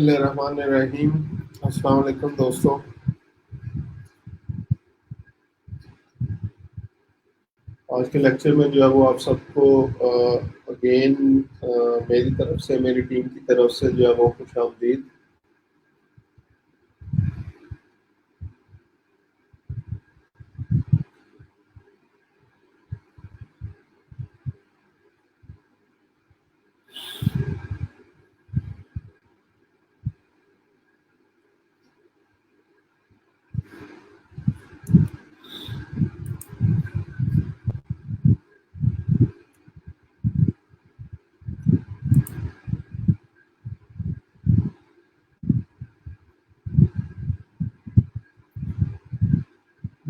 बिस्मिल्लाहिर्रहमानिर्रहीम। अस्सलाम वालेकुम दोस्तों। आज के लेक्चर में जो है वो आप सबको अगेन मेरी तरफ से, मेरी टीम की तरफ से जो है वो खुशामदीद।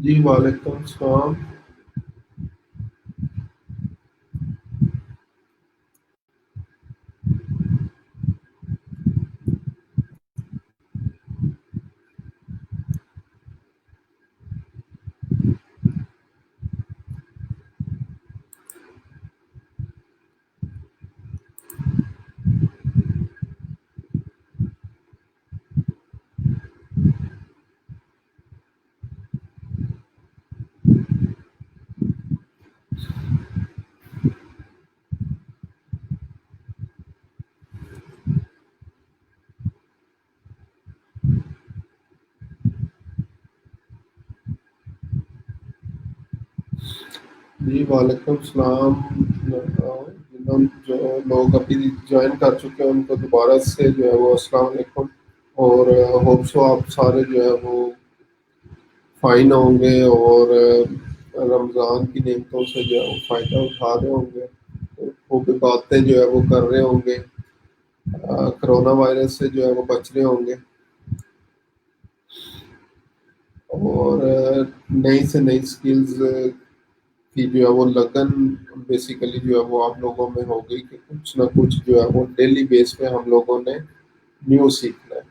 जी वालेकुम सलाम। जी वालेकुम सलाम। जो लोग अभी ज्वाइन कर चुके हैं उनको दोबारा से जो है वो अस्सलाम वालेकुम। और होप सो आप सारे जो है वो फाइन होंगे और रमज़ान की नेमतों से जो है वो फ़ायदा उठा रहे होंगे। वो भी बातें जो है वो कर रहे होंगे, कोरोना वायरस से जो है वो बच रहे होंगे। और नई से नई स्किल्स की जो है वो लगन बेसिकली जो है वो आप लोगों में हो गई कि कुछ ना कुछ जो है वो डेली बेस पे हम लोगों ने न्यू सीखना है।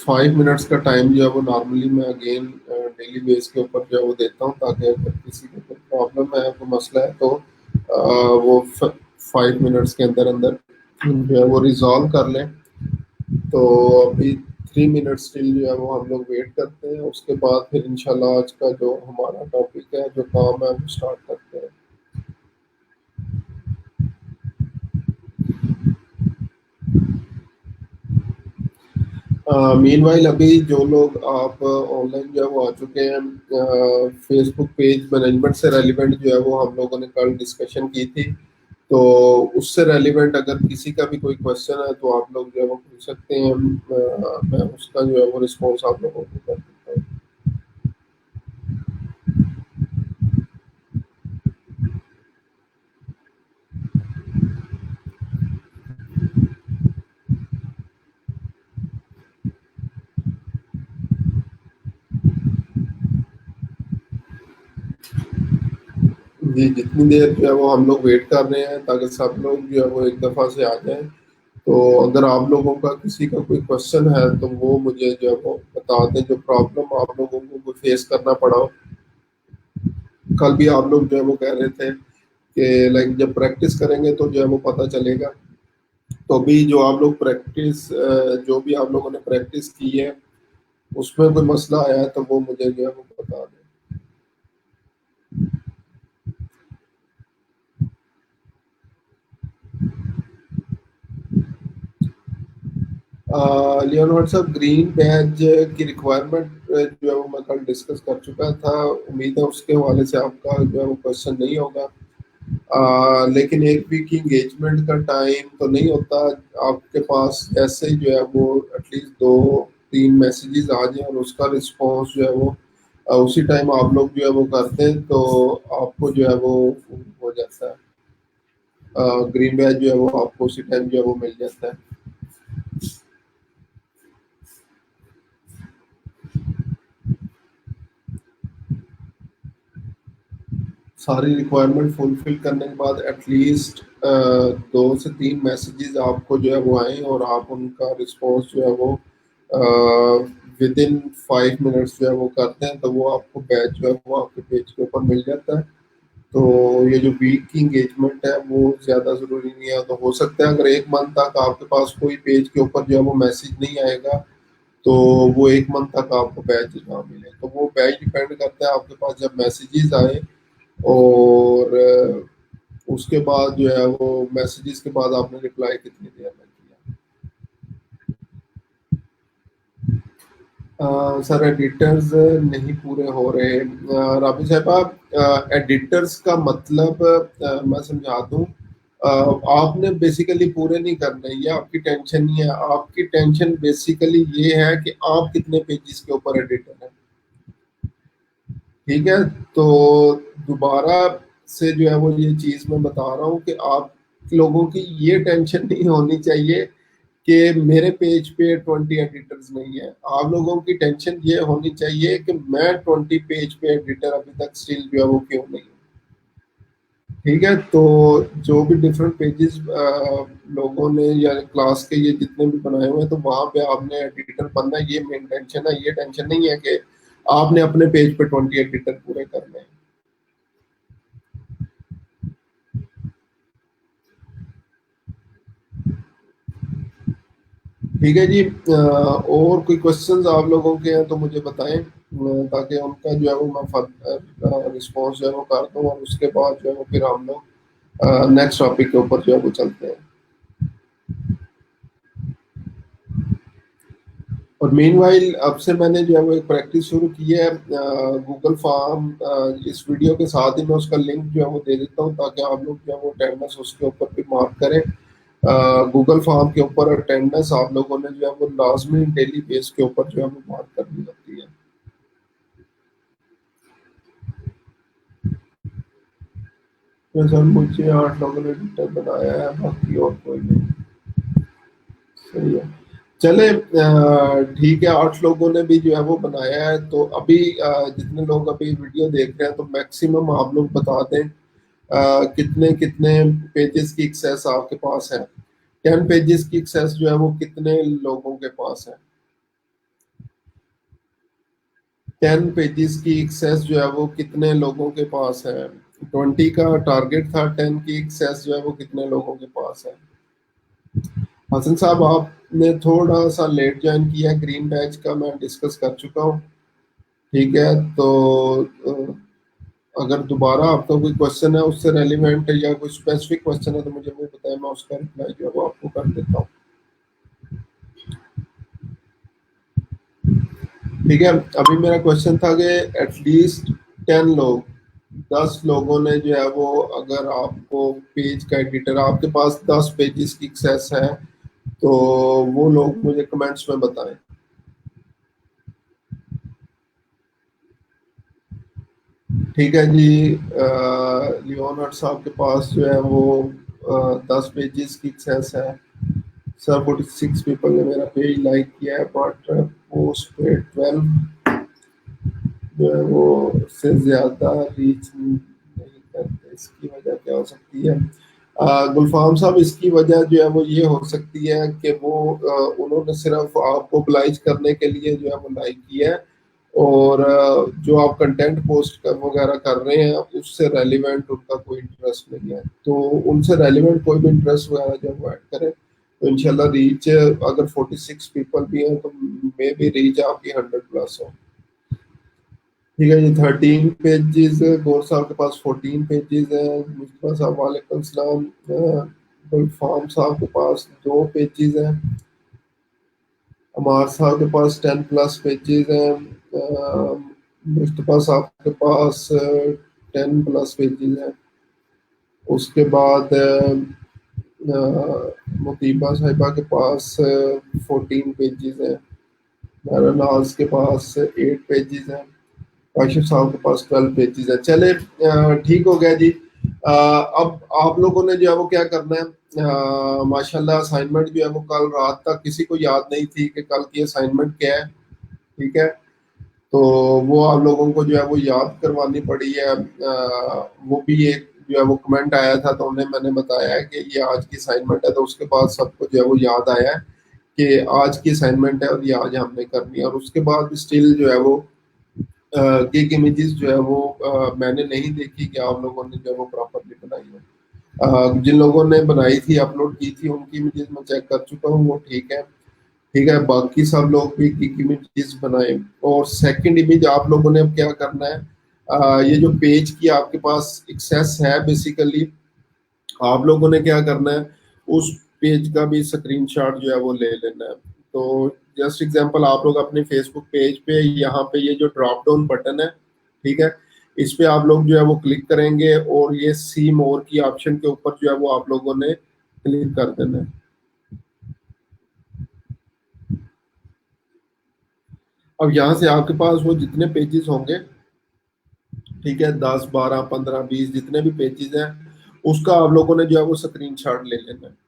5 मिनट्स का टाइम जो है वो नॉर्मली मैं अगेन डेली बेस के ऊपर जो है वो देता हूँ, ताकि अगर किसी को कोई प्रॉब्लम है, कोई मसला है, तो वो 5 मिनट्स के अंदर अंदर जो है वो रिजॉल्व कर लें। तो अभी 3 मिनट स्टिल जो है वो हम लोग वेट करते हैं, उसके बाद फिर इंशाल्लाह आज का जो हमारा टॉपिक है, जो काम है, वो स्टार्ट करते हैं। मीनवाइल अभी जो लोग आप ऑनलाइन जो है वो आ चुके हैं, फेसबुक पेज मैनेजमेंट से रेलिवेंट जो है वो हम लोगों ने कल डिस्कशन की थी। तो उससे रेलिवेंट अगर किसी का भी कोई क्वेश्चन है तो आप लोग जो है वो पूछ सकते हैं। मैं उसका जो है वो रिस्पॉन्स आप लोगों को कर सकता हूँ। जी, जितनी देर जो है वो हम लोग वेट कर रहे हैं ताकि सब लोग जो है वो एक दफ़ा से आ जाएं। तो अगर आप लोगों का किसी का कोई क्वेश्चन है तो वो मुझे जो है वो बता दें, जो प्रॉब्लम आप लोगों को फेस करना पड़ा हो। कल भी आप लोग जो है वो कह रहे थे कि लाइक जब प्रैक्टिस करेंगे तो जो है वो पता चलेगा। तो अभी जो आप लोग प्रैक्टिस, जो भी आप लोगों ने प्रैक्टिस की है, उसमें कोई मसला आया है तो वो मुझे जो है वो बता दें। लियोनार्ड साहब, ग्रीन बैज की रिक्वायरमेंट जो है वो मैं कल डिस्कस कर चुका था। उम्मीद है उसके हवाले से आपका जो है वो क्वेश्चन नहीं होगा। लेकिन एक वीक की इंगेजमेंट का टाइम तो नहीं होता आपके पास। ऐसे ही जो है वो एटलीस्ट 2-3 मैसेजेस आ जाए और उसका रिस्पॉन्स जो है वो उसी टाइम आप लोग जो है वो करते हैं, तो आपको जो है वो हो जाता है। ग्रीन बैज जो है वो आपको उसी टाइम जो है वो मिल जाता है। सारी रिक्वायरमेंट फुलफिल करने के बाद एटलीस्ट 2 से 3 मैसेजेस आपको जो है वो आए और आप उनका रिस्पॉन्स जो है वो विद इन 5 मिनट्स जो है वो करते हैं, तो वो आपको बैच जो है वो आपके पेज के ऊपर मिल जाता है। तो ये जो वीक की इंगेजमेंट है वो ज़्यादा ज़रूरी नहीं है। तो हो सकता है अगर 1 मंथ तक आपके पास कोई पेज के ऊपर जो है वो मैसेज नहीं आएगा, तो वो 1 मंथ तक आपको बैच ना मिले। तो वो बैच डिपेंड करता है आपके पास जब मैसेजेस आए, और उसके बाद जो है वो मैसेजेस के बाद आपने रिप्लाई कितनी देर में किया। सर एडिटर्स नहीं पूरे हो रहे। राबी साहबा, एडिटर्स का मतलब मैं समझा दूं। आपने बेसिकली पूरे नहीं करने, ये आपकी टेंशन नहीं है। आपकी टेंशन बेसिकली ये है कि आप कितने पेजेस के ऊपर एडिटर हैं। ठीक है, तो दोबारा से जो है वो ये चीज मैं बता रहा हूँ कि आप लोगों की ये टेंशन नहीं होनी चाहिए कि मेरे पेज पे 20 एडिटर्स नहीं है। आप लोगों की टेंशन ये होनी चाहिए कि मैं 20 पेज पे एडिटर अभी तक स्टिल जो है वो क्यों नहीं हूँ। ठीक है, तो जो भी डिफरेंट पेजेस लोगों ने या क्लास के ये जितने भी बनाए हुए हैं, तो वहां पे आपने एडिटर बनना है, ये मेन टेंशन है। ये टेंशन नहीं है कि आपने अपने पेज पे 20 एडिटर पूरे करने हैं। ठीक है जी, और कोई क्वेश्चंस आप लोगों के हैं तो मुझे बताएं, ताकि उनका जो है वो मैं रिस्पॉन्स जो है वो कर दूं, और उसके बाद जो है वो फिर हम लोग नेक्स्ट टॉपिक के ऊपर जो है वो चलते हैं। और मीनवाइल अब से मैंने जो है वो एक प्रैक्टिस शुरू की है गूगल फॉर्म। इस वीडियो के साथ ही मैं उसका लिंक जो है वो दे देता हूँ, ताकि आप लोग जो है वो अटेंडेंस उसके ऊपर भी मार्क करें। गूगल फॉर्म के ऊपर अटेंडेंस आप लोगों ने जो है वो लाजमी डेली बेस के ऊपर जो है वो मार्क करनी होती है। तो सर मुझे 8 लोगों ने ट्विटर बनाया है, बाकी और कोई नहीं। सही है, चले ठीक है। 8 लोगों ने भी जो है वो बनाया है, तो अभी जितने लोग अभी वीडियो देख रहे हैं, तो मैक्सिमम आप लोग बता दें कितने कितने पेजेस की एक्सेस आपके पास है। 10 पेजेस की एक्सेस जो है वो कितने लोगों के पास है। 10 पेजेस की एक्सेस जो है वो कितने लोगों के पास है। 20 का टारगेट था, 10 की एक्सेस जो है वो कितने लोगों के पास है। हसन साहब, आपने थोड़ा सा लेट ज्वाइन किया, ग्रीन बैच का मैं डिस्कस कर चुका हूँ। ठीक है, तो अगर दोबारा आपका कोई क्वेश्चन है उससे रेलिवेंट या कोई स्पेसिफिक क्वेश्चन है तो मुझे वो बताएं, मैं उसका रिप्लाई जो है वो आपको कर देता हूँ। ठीक है, अभी मेरा क्वेश्चन था कि एटलीस्ट 10 लोग, 10 लोगों ने जो है वो, अगर आपको पेज का एडिटर आपके पास 10 पेजेस की एक्सेस है, तो वो लोग मुझे कमेंट्स में बताएं। ठीक है जी, लियोनार्ड साहब के पास जो है वो 10 पेजेस की एक्सेस है। सर 46 पीपल ने मेरा पेज लाइक किया है, बट पोस्ट पे 12 जो है वो उससे ज्यादा रीच नहीं करते। इसकी वजह क्या हो सकती है। गुलफाम साहब, इसकी वजह जो है वो ये हो सकती है कि वो उन्होंने सिर्फ आपको oblige करने के लिए जो है वो लाइक किया है, और जो आप कंटेंट पोस्ट कर वगैरह कर रहे हैं उससे रेलिवेंट उनका कोई इंटरेस्ट नहीं है। तो उनसे रेलिवेंट कोई भी इंटरेस्ट वगैरह जब वो ऐड करें, तो इंशाल्लाह रीच, अगर 46 पीपल भी हैं तो मे बी रीच आपकी 100+ हो। ठीक है जी, 13 पेजेस। गौर साहब के पास 14 पेजेस है। मुस्तफा साहब वालेकुम सलाम। गुलफाम साहब के पास 2 पेजेस है। अमार साहब के पास 10+ पेजेस हैं। मुस्तफा साहब के पास 10+ पेजेस हैं। उसके बाद मुतीबा साहिबा के पास 14 पेजेस है। नारा नाज के पास 8 पेजेस हैं। काशिफ साहब के पास 12 पेजेस है। चले ठीक हो गया जी। अब आप लोगों ने जो है वो क्या करना है, माशाल्लाह असाइनमेंट जो है वो कल रात तक किसी को याद नहीं थी कि कल की असाइनमेंट क्या है। ठीक है, तो वो आप लोगों को जो है वो याद करवानी पड़ी है। वो भी एक जो है वो कमेंट आया था, तो उन्हें मैंने बताया है कि ये आज की असाइनमेंट है, तो उसके बाद सबको जो है वो याद आया है कि आज की असाइनमेंट है और ये आज हमने करनी है। और उसके बाद स्टिल जो है वो गिग इमेजेस जो है वो मैंने नहीं देखी कि आप लोगों ने जो है वो प्रॉपरली बनाई है। जिन लोगों ने बनाई थी, अपलोड की थी, उनकी इमेजेस मैं चेक कर चुका हूँ, वो ठीक है। ठीक है, बाकी सब लोग भी गिग इमेजेस बनाए। और सेकंड इमेज आप लोगों ने अब क्या करना है, ये जो पेज की आपके पास एक्सेस है, बेसिकली आप लोगों ने क्या करना है, उस पेज का भी स्क्रीनशॉट जो है वो ले लेना है। तो जस्ट एग्जांपल, आप लोग अपने फेसबुक पेज पे यहाँ पे ये जो ड्रॉप डाउन बटन है, ठीक है, इस पे आप लोग जो है वो क्लिक करेंगे और ये सी मोर की ऑप्शन के ऊपर जो है वो आप लोगों ने क्लिक कर देना है। अब यहाँ से आपके पास वो जितने पेजेस होंगे, ठीक है, 10 12 15 20 जितने भी पेजेस हैं, उसका आप लोगों ने जो है वो स्क्रीनशॉट ले लेना है।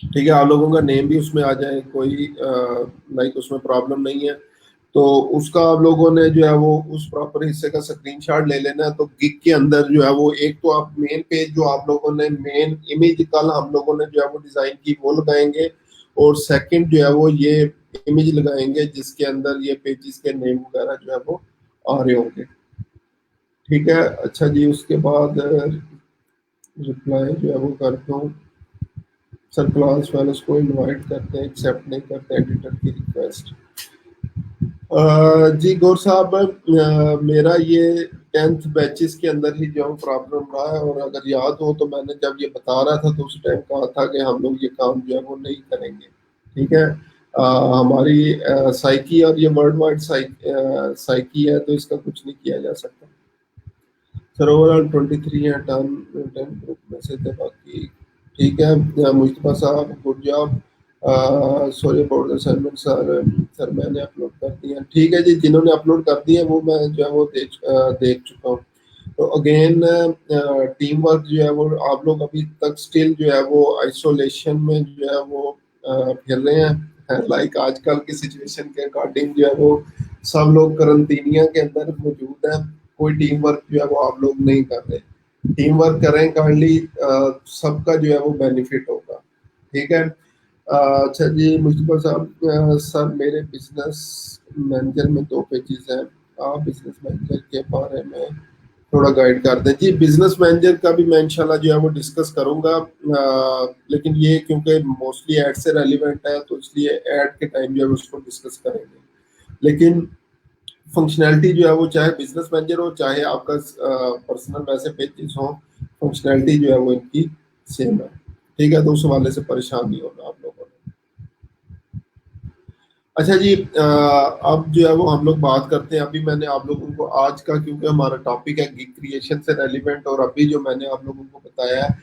ठीक है, आप लोगों का नेम भी उसमें आ जाए, कोई लाइक उसमें प्रॉब्लम नहीं है। तो उसका आप लोगों ने जो है वो उस प्रॉपर हिस्से का स्क्रीनशॉट ले लेना है। तो गिग के अंदर जो है वो एक तो आप मेन पेज जो आप लोगों ने मेन इमेज कल हम लोगों ने जो है वो डिजाइन की वो लगाएंगे, और सेकंड जो है वो ये इमेज लगाएंगे जिसके अंदर ये पेजेस के नेम वगैरह जो है वो आ रहे होंगे। ठीक है, अच्छा जी, उसके बाद रिप्लाई जो है वो करता हूँ। सर क्लास वालों को इनवाइट करते हैं, एक्सेप्ट नहीं करते एडिटर की रिक्वेस्ट। जी गौर साहब, मेरा ये 10th बैचेस के अंदर ही जो प्रॉब्लम रहा है, और अगर याद हो तो मैंने जब ये बता रहा था तो उस टाइम कहा था कि हम लोग ये काम जो है वो नहीं करेंगे। ठीक है, हमारी साइकी और ये वर्ल्ड वाइड साइकी है, तो इसका कुछ नहीं किया जा सकता। सर ओवरऑल 23 है, टर्न 10 ग्रुप में से थे बाकी। ठीक है, मुस्तफा साहब good job, sorry about the assignment sir. Sir मैंने अपलोड कर दिया। ठीक है जी, जिन्होंने अपलोड कर दिया वो मैं जो है वो देख चुका हूँ। तो अगेन टीम वर्क जो है वो आप लोग अभी तक स्टिल जो है वो आइसोलेशन में जो है वो फिर रहे हैं। लाइक आजकल की सिचुएशन के अकॉर्डिंग जो है वो सब लोग करंतीनिया के अंदर मौजूद है। कोई टीम वर्क जो है वो आप लोग नहीं कर रहे। टीम वर्क करें काइंडली, सबका जो है वो बेनिफिट होगा। ठीक है, अच्छा जी मुस्तफा साहब, सर मेरे बिजनेस मैनेजर में 2 पेजेस हैं, आप बिजनेस मैनेजर के बारे में थोड़ा गाइड कर दें। जी बिजनेस मैनेजर का भी मैं इंशाल्लाह जो है वो डिस्कस करूंगा, लेकिन ये क्योंकि मोस्टली एड से रेलिवेंट है तो इसलिए एड के टाइम जो है उसको डिस्कस करेंगे। लेकिन फंक्शनैलिटी जो है वो चाहे बिजनेस मैनेजर हो चाहे आपका पर्सनल वैसे पेजेस हो, फंक्शनैलिटी जो है वो इनकी सेम है। ठीक है, तो उस हवाले से परेशान नहीं होना आप लोगों ने। अच्छा जी, अब जो है वो हम लोग बात करते हैं। अभी मैंने आप लोगों को आज का, क्योंकि हमारा टॉपिक है गिग क्रिएशन से रेलिवेंट, और अभी जो मैंने आप लोगों को बताया है,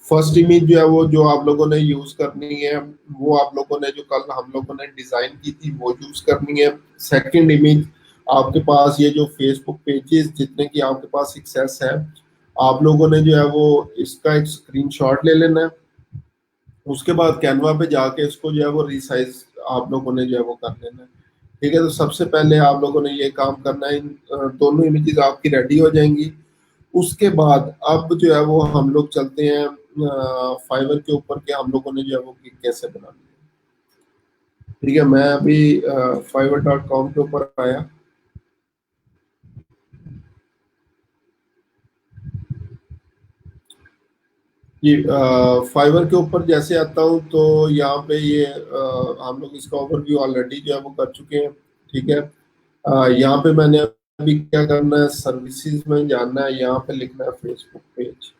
फर्स्ट इमेज जो है वो जो आप लोगों ने यूज करनी है, वो आप लोगों ने जो कल हम लोगों ने डिजाइन की थी वो यूज करनी है। सेकंड इमेज, आपके पास ये जो फेसबुक पेजेस जितने की आपके पास एक्सेस है, आप लोगों ने जो है वो इसका एक स्क्रीनशॉट ले लेना है। उसके बाद कैनवा पे जाके इसको जो है वो रिसाइज आप लोगों ने जो है वो कर लेना है। ठीक है, तो सबसे पहले आप लोगों ने ये काम करना है, इन दोनों इमेजेस आपकी रेडी हो जाएंगी। उसके बाद अब जो है वो हम लोग चलते हैं फाइवर के ऊपर के हम लोगों ने जो है वो गिग कैसे बनानी है। ठीक है, मैं अभी fiverr.com के ऊपर आया। जी फाइवर के ऊपर जैसे आता हूँ तो यहाँ पे ये हम लोग इसका ओवरव्यू ऑलरेडी जो है वो कर चुके हैं। ठीक है, यहाँ पे मैंने अभी क्या करना है, सर्विसेज में जाना है, यहाँ पे लिखना है फेसबुक पेज।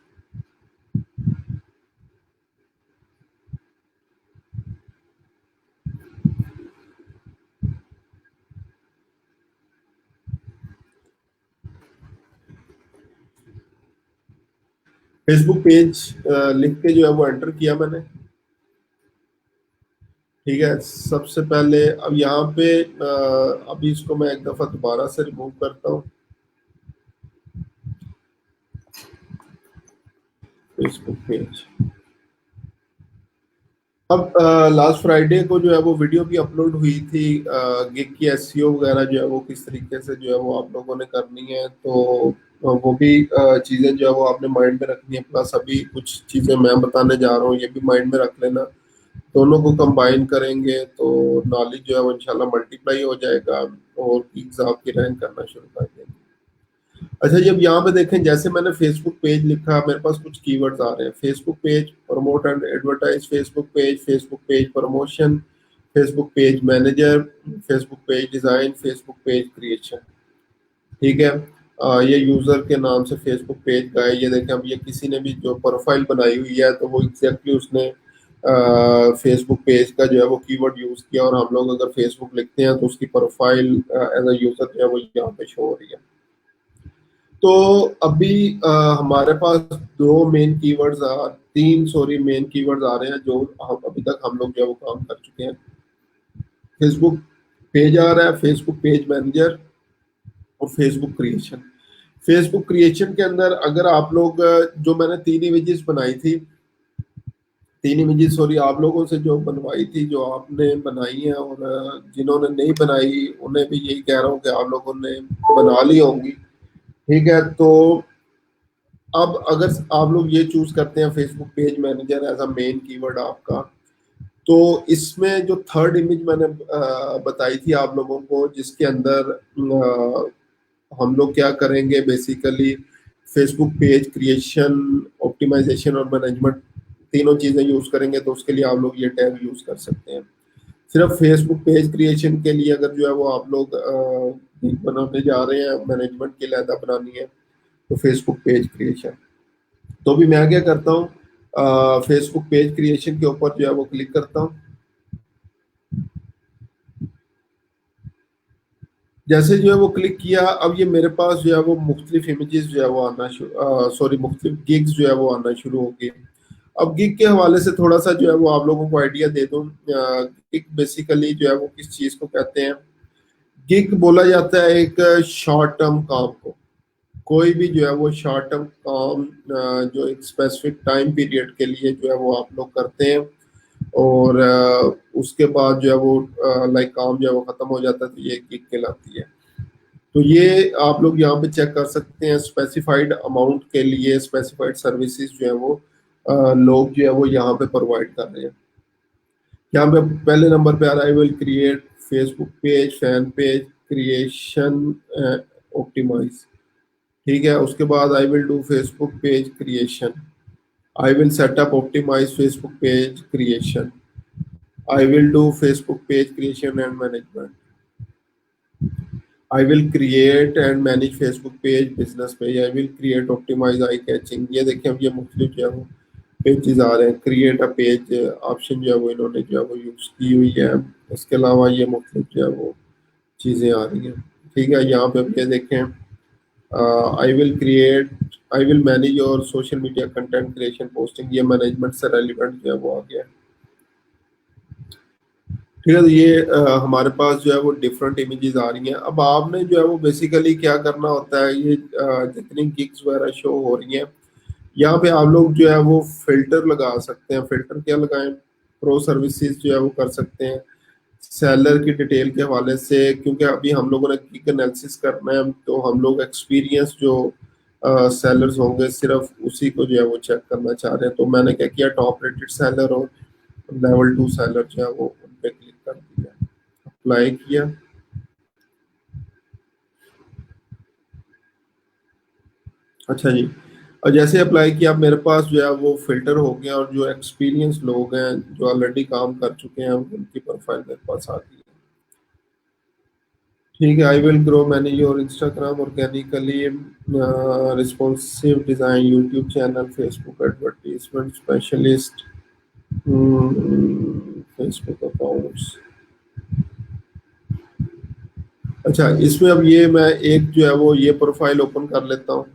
फेसबुक पेज लिख के जो है वो एंटर किया मैंने। ठीक है, सबसे पहले अब यहाँ पे अभी इसको मैं एक दफा दोबारा से रिमूव करता हूँ, फेसबुक पेज। अब लास्ट फ्राइडे को जो है वो वीडियो भी अपलोड हुई थी, गिग की एसईओ वगैरह जो है वो किस तरीके से जो है वो आप लोगों ने करनी है। तो वो भी चीज़ें जो है वो आपने माइंड में रखनी है, प्लस अभी कुछ चीज़ें मैं बताने जा रहा हूँ ये भी माइंड में रख लेना। दोनों को कंबाइन करेंगे तो नॉलेज जो है वो इंशाल्लाह मल्टीप्लाई हो जाएगा। और गिग्स आपकी रैंक करना शुरू कर देंगे। अच्छा, जब यहाँ पे देखें, जैसे मैंने फेसबुक पेज लिखा, मेरे पास कुछ कीवर्ड्स आ रहे हैं: Facebook page promote and advertise, Facebook page promotion, Facebook page manager, Facebook page design, Facebook page creation. ठीक है। ये यूजर के नाम से फेसबुक पेज का है। ये देखें, अब ये किसी ने भी जो प्रोफाइल बनाई हुई है तो वो एग्जैक्टली उसने फेसबुक पेज का जो है वो कीवर्ड यूज किया, और हम लोग अगर फेसबुक लिखते हैं तो उसकी प्रोफाइल एज अ यूजर जो है वो यहाँ पे शो हो रही है। तो अभी हमारे पास दो मेन कीवर्ड्स तीन सॉरी मेन कीवर्ड्स आ रहे हैं जो हम अभी तक हम लोग जो है वो काम कर चुके हैं। फेसबुक पेज आ रहा है, फेसबुक पेज मैनेजर, और फेसबुक क्रिएशन। फेसबुक क्रिएशन के अंदर अगर आप लोग जो मैंने तीन इमेजेस बनाई थी, तीन इमेजेस सॉरी आप लोगों से जो बनवाई थी, जो आपने बनाई है, और जिन्होंने नहीं बनाई उन्हें भी यही कह रहा हूँ कि आप लोगों ने बना ली होंगी। ठीक है। तो अब अगर आप लोग ये चूज करते हैं Facebook page manager as a main keyword आपका, तो इसमें जो थर्ड इमेज मैंने बताई थी आप लोगों को, जिसके अंदर हम लोग क्या करेंगे basically, Facebook page creation, optimization और मैनेजमेंट तीनों चीजें यूज करेंगे, तो उसके लिए आप लोग ये टैग यूज कर सकते हैं। सिर्फ फेसबुक पेज क्रिएशन के लिए अगर जो है वो आप लोग बनाने जा रहे हैं, मैनेजमेंट के लिए बनानी है, तो फेसबुक पेज क्रिएशन। तो भी मैं क्या करता हूँ, फेसबुक पेज क्रिएशन के ऊपर जो है वो क्लिक करता हूँ। जैसे जो है वो क्लिक किया, अब ये मेरे पास जो है वो मुख्तलिफ इमेजेस जो है वो आना सॉरी मुख्तलिफ गिग्स जो है वो आना शुरू हो गए। अब गिग के हवाले से थोड़ा सा जो है वो आप लोगों को आइडिया दे दूं। गिग बेसिकली जो है वो किस चीज को कहते हैं। गिग बोला जाता है एक शॉर्ट टर्म काम को। कोई भी जो है वो शॉर्ट टर्म काम जो एक स्पेसिफिक टाइम पीरियड के लिए जो है वो आप लोग करते हैं, और उसके बाद जो है वो लाइक काम जो है वो खत्म हो जाता है, तो ये गिग कहलाती है। तो ये आप लोग यहाँ पे चेक कर सकते हैं, स्पेसिफाइड अमाउंट के लिए स्पेसिफाइड सर्विसेज जो है वो लोग जो है वो यहाँ पे प्रोवाइड कर रहे हैं। यहाँ पे पहले नंबर पे आ रहा है, I will create Facebook page, fan page creation, optimize. ठीक है। उसके बाद I will do Facebook page creation, I will setup optimize Facebook page creation, I will do Facebook page creation and management, I will create and manage Facebook page business page, I will create optimize eye catching. ये देखिए, अब ये मुख्तलिफ जो है वो pages आ रहे हैं। क्रिएट अ पेज ऑप्शन जो है वो इन्होंने जो है वो यूज की हुई है। इसके अलावा ये मुख्तलिफ जो है वो चीज़ें आ रही हैं। ठीक है। यहाँ पे अब ये देखें, I will create, I will manage और social media content creation posting, ये मैनेजमेंट से रेलिवेंट जो है वो आ गया है। ठीक है। तो ये हमारे पास जो है वो डिफरेंट इमेजेस आ रही हैं। अब आपने जो है वो बेसिकली क्या करना होता है, ये जितनी गिग्स वगैरह शो हो रही हैं, यहाँ पे आप लोग जो है वो फिल्टर लगा सकते हैं। फिल्टर क्या लगाएं, प्रो सर्विसेज जो है वो कर सकते हैं। सेलर की डिटेल के हवाले से, क्योंकि अभी हम लोगों ने गिग एनालिसिस करना है, तो हम लोग एक्सपीरियंस जो सेलर्स होंगे सिर्फ उसी को जो है वो चेक करना चाह रहे हैं। तो मैंने क्या किया, टॉप रेटेड सेलर और लेवल 2 सेलर जो है वो उन पे क्लिक कर दिया, अप्लाई किया। अच्छा जी। और जैसे अप्लाई किया, अब मेरे पास जो है वो फिल्टर हो गया, और जो एक्सपीरियंस लोग हैं जो ऑलरेडी काम कर चुके हैं उनकी प्रोफाइल मेरे पास आ गई है। ठीक है। I will grow manage your Instagram organically, responsive design, YouTube channel, Facebook advertisement specialist, Facebook accounts. अच्छा, इसमें अब ये मैं एक जो है वो ये प्रोफाइल ओपन कर लेता हूँ।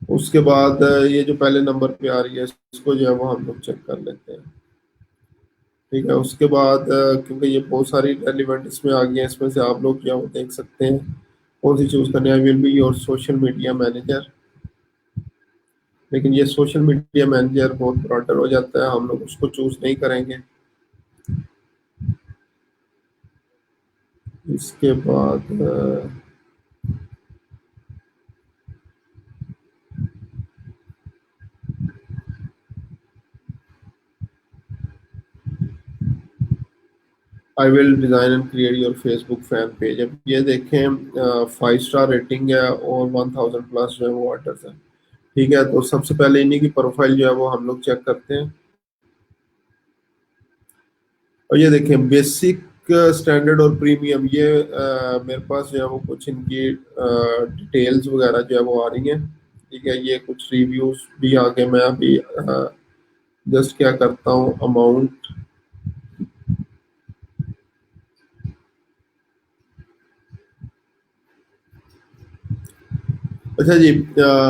उसके बाद ये जो पहले नंबर पे आ रही है इसको जो है वो हम लोग चेक कर लेते हैं। ठीक है। उसके बाद क्योंकि ये बहुत सारी रेलिवेंट इसमें आ गई हैं, इसमें से आप लोग जो है वो देख सकते हैं कौन सी चूज करनी है। I will be your social media manager, लेकिन ये सोशल मीडिया मैनेजर बहुत ब्रॉडर हो जाता है, हम लोग उसको चूज नहीं करेंगे। इसके बाद I will design and create your Facebook fan page. अब ये देखें 5 स्टार रेटिंग है और 1000 प्लस जो है वो ऑर्डर्स है। ठीक है, तो सबसे पहले इन्हीं की प्रोफाइल जो है वो हम लोग चेक करते हैं। और ये देखें बेसिक, स्टैंडर्ड और प्रीमियम, ये मेरे पास जो है वो कुछ इनकी डिटेल्स वगैरह जो है वो आ रही हैं। ठीक है, ये कुछ रिव्यूज भी आ गए। मैं अभी जस्ट क्या करता हूँ, अमाउंट। अच्छा जी,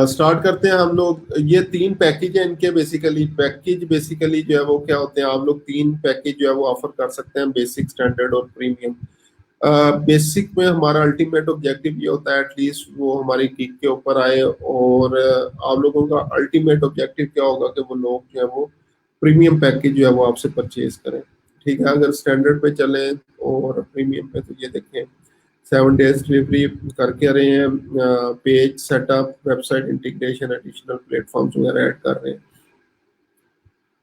स्टार्ट करते हैं हम लोग। ये 3 पैकेज है इनके। बेसिकली जो है वो क्या होते हैं, आप लोग 3 पैकेज जो है वो ऑफर कर सकते हैं, बेसिक, स्टैंडर्ड और प्रीमियम। बेसिक में हमारा अल्टीमेट ऑब्जेक्टिव ये होता है एटलीस्ट वो हमारी गिग के ऊपर आए, और आप लोगों का अल्टीमेट ऑब्जेक्टिव क्या होगा कि वो लोग जो है वो प्रीमियम पैकेज जो है वो आपसे परचेज करें। ठीक है, अगर स्टैंडर्ड पे चले और प्रीमियम पे, तो ये देखें 7 डेज डिलीवरी करके रहे हैं, page setup, website integration, additional platforms वगैरह ऐड कर रहे हैं।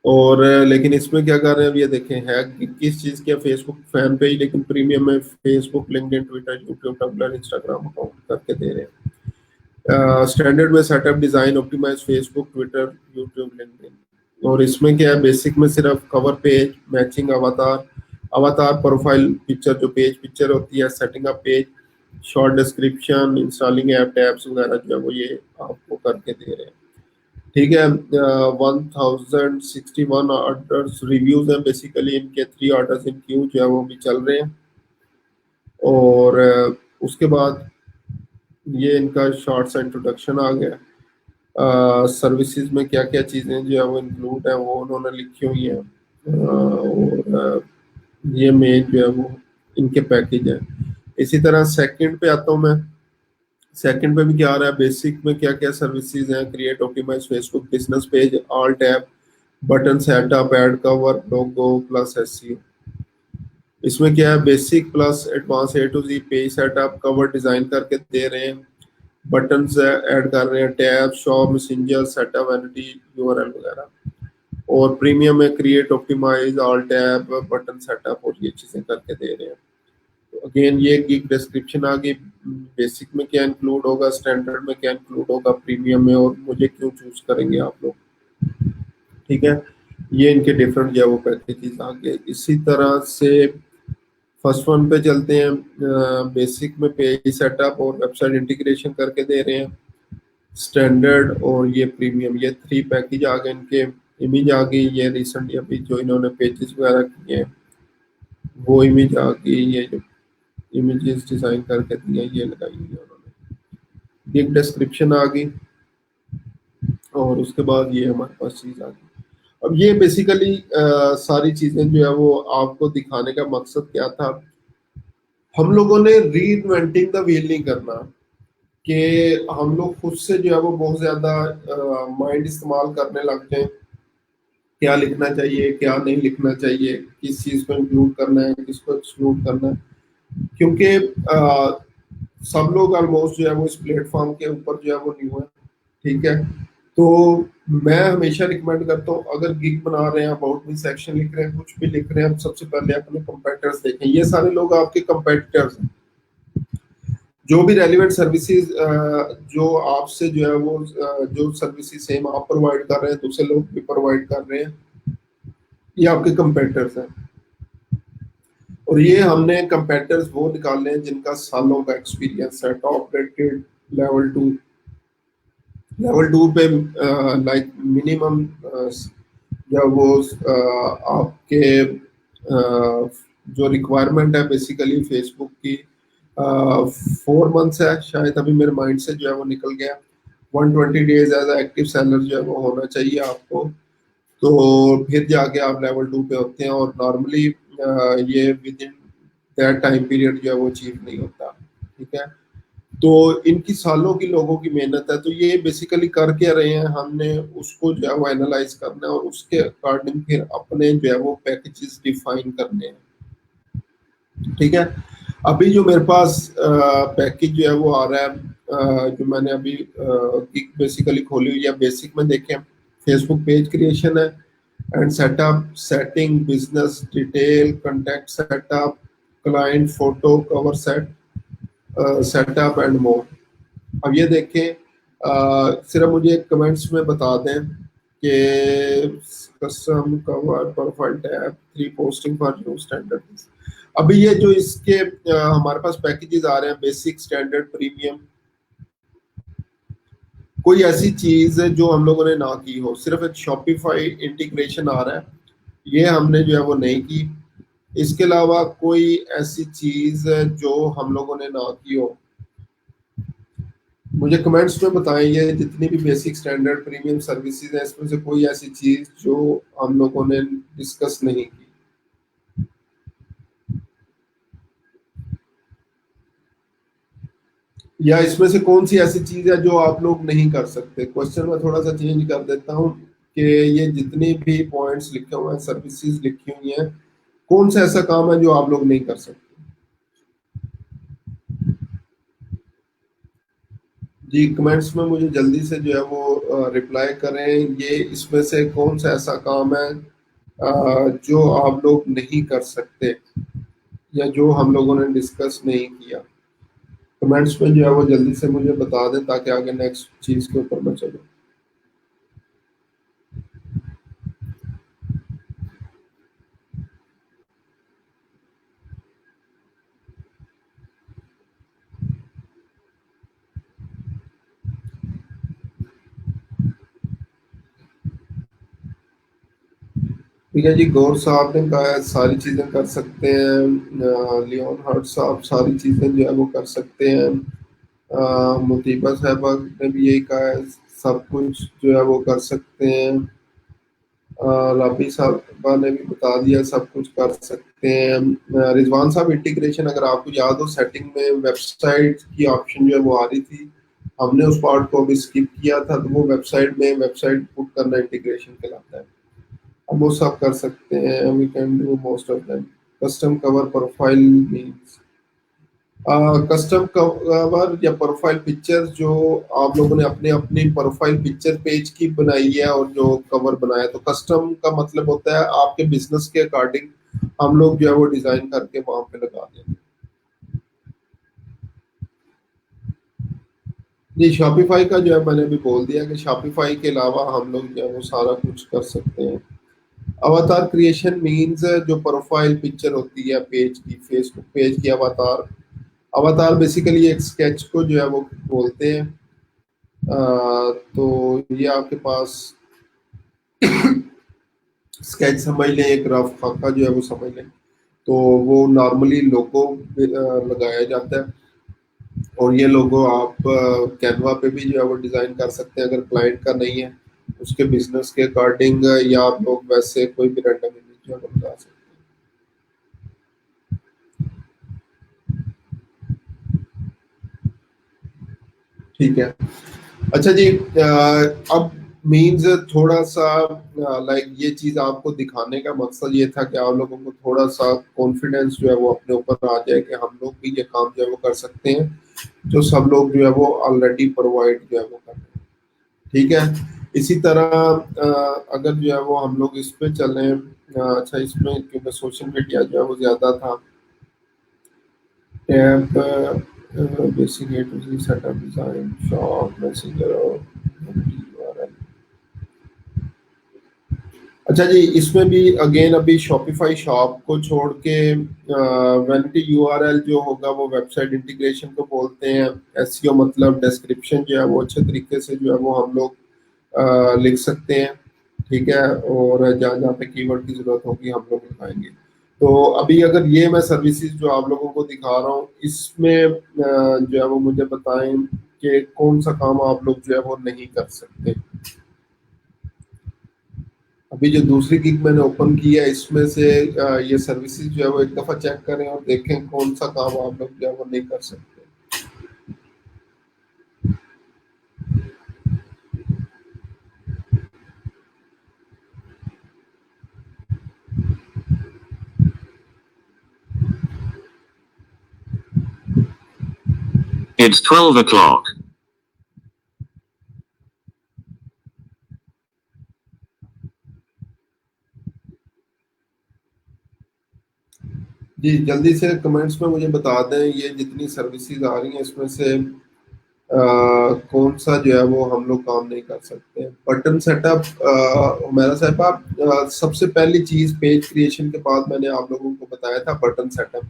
और लेकिन इसमें क्या कर रहे हैं, अब ये देखें है किस चीज़ के, फेसबुक फैन पेज, लेकिन प्रीमियम में Facebook, LinkedIn, Twitter, YouTube, Tumblr, Instagram account करके दे रहे हैं। स्टैंडर्ड में setup, design, optimize Facebook, Twitter, YouTube, LinkedIn. और इसमें क्या है, बेसिक में सिर्फ कवर पेज, मैचिंग अवतार, अवतार प्रोफाइल पिक्चर, जो पेज पिक्चर होती है, setting up page, short description, installing app, tabs वगैरह जो है वो ये आपको करके दे रहे हैं। ठीक है, 1061 ऑर्डर्स रिव्यूज हैं बेसिकली इनके। 3 ऑर्डर्स इन क्यू जो है वो भी चल रहे हैं। और उसके बाद ये इनका शॉर्ट सा इंट्रोडक्शन आ गया। सर्विसेज में क्या क्या चीज़ें जो है वो इंक्लूड है वो उन्होंने लिखी हुई हैं। और ये मेन जो है वो इनके पैकेज है। इसी तरह सेकंड पे आता हूँ मैं। सेकंड पे भी क्या आ रहा है, बेसिक में क्या क्या सर्विसेज हैं, create optimise Facebook business page, all tab, button setup, add cover, logo plus SEO. इसमें क्या है, basic plus advance, A to G page setup, cover design करके दे रहे हैं, बटन ऐड कर रहे हैं, tab, shop, messenger setup, vanity, URL वगैरह। और प्रीमियम में create optimise, all tab, button setup और ये चीजें करके दे रहे हैं। तो अगेन ये गिग डिस्क्रिप्शन आ गई, बेसिक में क्या इंक्लूड होगा, स्टैंडर्ड में क्या इंक्लूड होगा, प्रीमियम में, और मुझे क्यों चूज करेंगे आप लोग। ठीक है, ये इनके डिफरेंट जो है वो पैकेजेस आ गए। इसी तरह से फर्स्ट वन पे चलते हैं। बेसिक में पेज सेटअप और वेबसाइट इंटीग्रेशन करके दे रहे हैं, स्टैंडर्ड और ये प्रीमियम, ये 3 पैकेज आ गए इनके। इमेज आ गई, ये रिसेंटली अभी जो इन्होंने पेजेस वगैरह किए हैं वो इमेज आ गई। ये जो इमेजेस डिजाइन करके दिए ये लगाई हुई है उन्होंने। गिग डिस्क्रिप्शन आ गई, और उसके बाद ये हमारे पास चीज आ गई। अब ये बेसिकली सारी चीजें जो है वो आपको दिखाने का मकसद क्या था, हम लोगों ने री इन्वेंटिंग द व्हील नहीं करना, कि हम लोग खुद से जो है वो बहुत ज्यादा माइंड इस्तेमाल करने लग जाए, क्या लिखना चाहिए, क्या नहीं लिखना चाहिए, किस चीज को इंक्लूड करना है, किसको एक्सक्लूड करना है। क्योंकि सब लोग ऑलमोस्ट जो है वो इस प्लेटफॉर्म के ऊपर जो है वो न्यू है। ठीक है, तो मैं हमेशा रिकमेंड करता हूँ, अगर गिग बना रहे हैं, अबाउट मी सेक्शन लिख रहे हैं, कुछ भी लिख रहे हैं, सबसे पहले अपने कंपेटिटर्स देखें। ये सारे लोग आपके कंपेटिटर्स हैं। जो भी रेलिवेंट सर्विसेज जो आपसे जो है वो जो सर्विसेज सेम आप प्रोवाइड कर रहे हैं, दूसरे लोग भी प्रोवाइड कर रहे हैं, ये आपके कंपेटिटर्स हैं। और ये हमने कंपेटिटर्स वो निकाले हैं जिनका सालों का एक्सपीरियंस है। टॉप रेटेड लेवल 2, लेवल 2 पे लाइक मिनिमम जब वो आपके जो रिक्वायरमेंट है बेसिकली फेसबुक की 4 मंथ्स है शायद, अभी मेरे माइंड से जो है वो निकल गया। 120 डेज एज एक्टिव सेलर जो है वो होना चाहिए आपको, तो फिर जाके आप लेवल 2 पे होते हैं। और नॉर्मली ये with in that time period जो है वो अचीव नहीं होता। ठीक है, तो इनकी सालों की लोगों की मेहनत है। तो ये बेसिकली कर क्या रहे हैं, हमने उसको जो है वो एनालाइज करना है, और उसके अकॉर्डिंग फिर अपने जो है वो पैकेजेस डिफाइन करने हैं। ठीक है, अभी जो मेरे पास पैकेज जो है वो आ रहा है, जो मैंने अभी बेसिकली खोली हुई है। बेसिक में देखें फेसबुक पेज क्रिएशन है, and setup, setting, business detail, contact setup, client photo, cover set, setup and more. अब ये देखें, सिर्फ मुझे कमेंट्स में बता दें कि custom cover profile tab 3 posting for new standard. अभी ये जो इसके हमारे पास पैकेजेस आ रहे हैं, बेसिक, स्टैंडर्ड, प्रीमियम, कोई ऐसी चीज है जो हम लोगों ने ना की हो, सिर्फ एक शॉपिफाई इंटीग्रेशन आ रहा है, ये हमने जो है वो नहीं की। इसके अलावा कोई ऐसी चीज है जो हम लोगों ने ना की हो, मुझे कमेंट्स में बताएं। ये जितनी भी बेसिक, स्टैंडर्ड, प्रीमियम सर्विसेज है, इसमें से कोई ऐसी चीज जो हम लोगों ने डिस्कस नहीं की। या इसमें से कौन सी ऐसी चीज है जो आप लोग नहीं कर सकते। क्वेश्चन में थोड़ा सा चेंज कर देता हूँ कि ये जितने भी पॉइंट्स लिखे हुए हैं, सर्विसेज लिखी हुई हैं, कौन सा ऐसा काम है जो आप लोग नहीं कर सकते। जी, कमेंट्स में मुझे जल्दी से जो है वो रिप्लाई करें। ये इसमें से कौन सा ऐसा काम है जो आप लोग नहीं कर सकते या जो हम लोगों ने डिस्कस नहीं किया। कमेंट्स में जो है वो जल्दी से मुझे बता दें ताकि आगे नेक्स्ट चीज के ऊपर मैं चलूं। ठीक है जी, गौर साहब ने कहा है सारी चीजें कर सकते हैं। लियोन हर्ट साहब सारी चीजें जो है वो कर सकते हैं। मुतीबा साहबा ने भी यही कहा है, सब कुछ जो है वो कर सकते हैं। राबी साहबा ने भी बता दिया सब कुछ कर सकते हैं। रिजवान साहब, इंटीग्रेशन अगर आपको याद हो, सेटिंग में वेबसाइट की ऑप्शन जो है वो आ रही थी, हमने उस पार्ट को अभी स्किप किया था, तो वो वेबसाइट में वेबसाइट पुट करना इंटीग्रेशन कहलाता है। हम वो सब कर सकते हैं, we can do most of them. Custom cover profile means custom cover या प्रोफाइल पिक्चर जो आप लोगों ने अपने अपनी प्रोफाइल पिक्चर पेज की बनाई है और जो कवर बनाया, तो कस्टम का मतलब होता है आपके बिजनेस के अकॉर्डिंग हम लोग जो है वो डिजाइन करके वहां पे लगा दें। जी, शॉपिफाई का जो है मैंने अभी बोल दिया कि शॉपिफाई के अलावा हम लोग जो है वो सारा कुछ कर सकते हैं। अवतार क्रिएशन मींस जो प्रोफाइल पिक्चर होती है पेज की, फेसबुक पेज की अवतार। अवतार बेसिकली एक स्केच को जो है वो बोलते हैं। तो ये आपके पास स्केच समझ लें, एक रफ खाका जो है वो समझ लें। तो वो नॉर्मली लोगो लगाया जाता है, और ये लोगो आप कैनवा पे भी जो है वो डिज़ाइन कर सकते हैं अगर क्लाइंट का नहीं है, उसके बिजनेस के अकॉर्डिंग, या आप लोग वैसे कोई भी रैंडम इमेज जो है वो लगा सकते हैं। ठीक है। अच्छा जी, अब मीन्स थोड़ा सा लाइक ये चीज आपको दिखाने का मकसद ये था कि आप लोगों को थोड़ा सा कॉन्फिडेंस जो है वो अपने ऊपर आ जाए कि हम लोग भी ये काम जो है वो कर सकते हैं जो सब लोग जो है वो ऑलरेडी प्रोवाइड जो है वो कर रहे हैं। ठीक है। इसी तरह अगर जो है वो हम लोग इस पे चलें, अच्छा इसमें क्योंकि सोशल मीडिया जो है वो ज्यादा था, tab basic A to Z setup, design, shop, messenger और URL। अच्छा जी, इसमें भी अगेन अभी शॉपिफाई शॉप को छोड़ के वैनिटी यूआरएल जो होगा वो वेबसाइट इंटीग्रेशन को बोलते हैं। एसईओ मतलब डिस्क्रिप्शन जो है वो अच्छे तरीके से जो है वो हम लोग लिख सकते हैं। ठीक है, और जहाँ जहाँ पे कीवर्ड की जरूरत होगी हम लोग लिखाएंगे। तो अभी अगर ये मैं सर्विसेज जो आप लोगों को दिखा रहा हूँ, इसमें जो है वो मुझे बताएं कि कौन सा काम आप लोग जो है वो नहीं कर सकते। अभी जो दूसरी गिग मैंने ओपन की है, इसमें से ये सर्विसेज जो है वो एक दफा चेक करें और देखें कौन सा काम आप लोग जो है वो नहीं कर सकते। It's 12 o'clock. जी जल्दी से कमेंट्स में मुझे बता दें, ये जितनी सर्विसेज आ रही हैं इसमें से कौन सा जो है वो हम लोग काम नहीं कर सकते। बटन सेटअप, हुमैरा साहब आप सबसे पहली चीज पेज क्रिएशन के बाद मैंने आप लोगों को बताया था बटन सेटअप।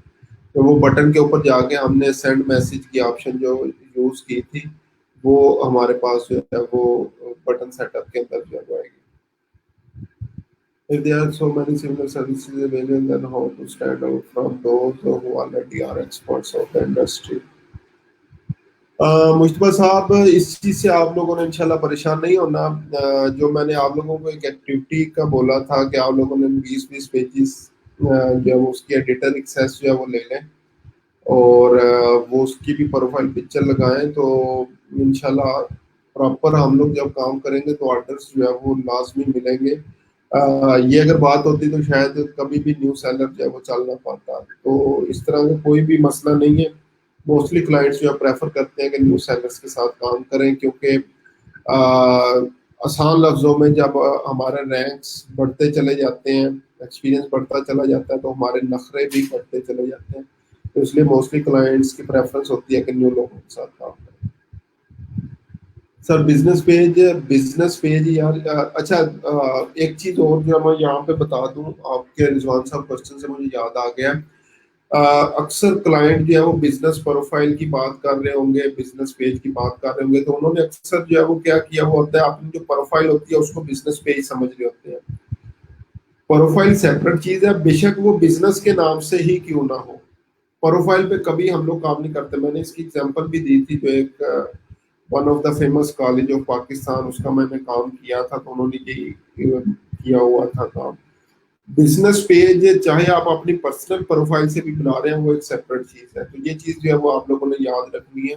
तो वो बटन के ऊपर जाके हमने सेंड मैसेज की ऑप्शन जो यूज की थी, वो हमारे पास जो है वो बटन सेटअप के अंदर जो है वो आएगी। If there are so many similar services available, then how to stand out from those who already are experts of the industry? Mushtaba साहब, इस चीज़ से आप लोगों ने इंशाल्लाह परेशान नहीं होना। जो मैंने आप लोगों को एक एक्टिविटी का बोला था कि आप लोगों ने 20-20 पेजेस जो है वो उसकी एडिटर एक्सेस जो है वो ले लें और वो उसकी भी प्रोफाइल पिक्चर लगाएं, तो इंशाल्लाह प्रॉपर हम लोग जब काम करेंगे तो ऑर्डर्स जो है वो लाजमी मिलेंगे। ये अगर बात होती तो शायद कभी भी न्यू सेलर जो है वो चल ना पाता। तो इस तरह का कोई भी मसला नहीं है। मोस्टली क्लाइंट्स जो है प्रेफर करते हैं कि न्यू सेलर्स के साथ काम करें, क्योंकि आसान लफ्जों में जब हमारे रैंक्स बढ़ते चले जाते हैं, एक्सपीरियंस बढ़ता चला जाता है, तो हमारे नखरे भी बढ़ते चले जाते हैं। तो इसलिए मोस्टली क्लाइंट्स की प्रेफरेंस होती है कि न्यू लोगों के साथ काम करें। सर बिजनेस पेज यार, अच्छा, एक चीज और जो मैं यहाँ पे बता दूं, आपके रिजवान साहब क्वेश्चन से मुझे याद आ गया। अक्सर क्लाइंट जो है वो बिजनेस प्रोफाइल की बात कर रहे होंगे, बिजनेस पेज की बात कर रहे होंगे, तो उन्होंने अक्सर जो है वो क्या किया हुआ होता है, अपनी जो प्रोफाइल होती है उसको बिजनेस पेज समझ रहे होते हैं। प्रोफाइल सेपरेट चीज है, बेशक वो बिजनेस के नाम से ही क्यों ना हो। प्रोफाइल पे कभी हम लोग काम नहीं करते। मैंने इसकी एग्जांपल भी दी थी, जो एक one of the famous college of Pakistan, उसका मैंने काम किया था, तो उन्होंने यही किया हुआ था काम। बिजनेस पेज चाहे आप अपनी पर्सनल प्रोफाइल से भी बना रहे हैं, वो एक सेपरेट चीज है। तो ये चीज जो है वो आप लोगों ने याद रखनी है।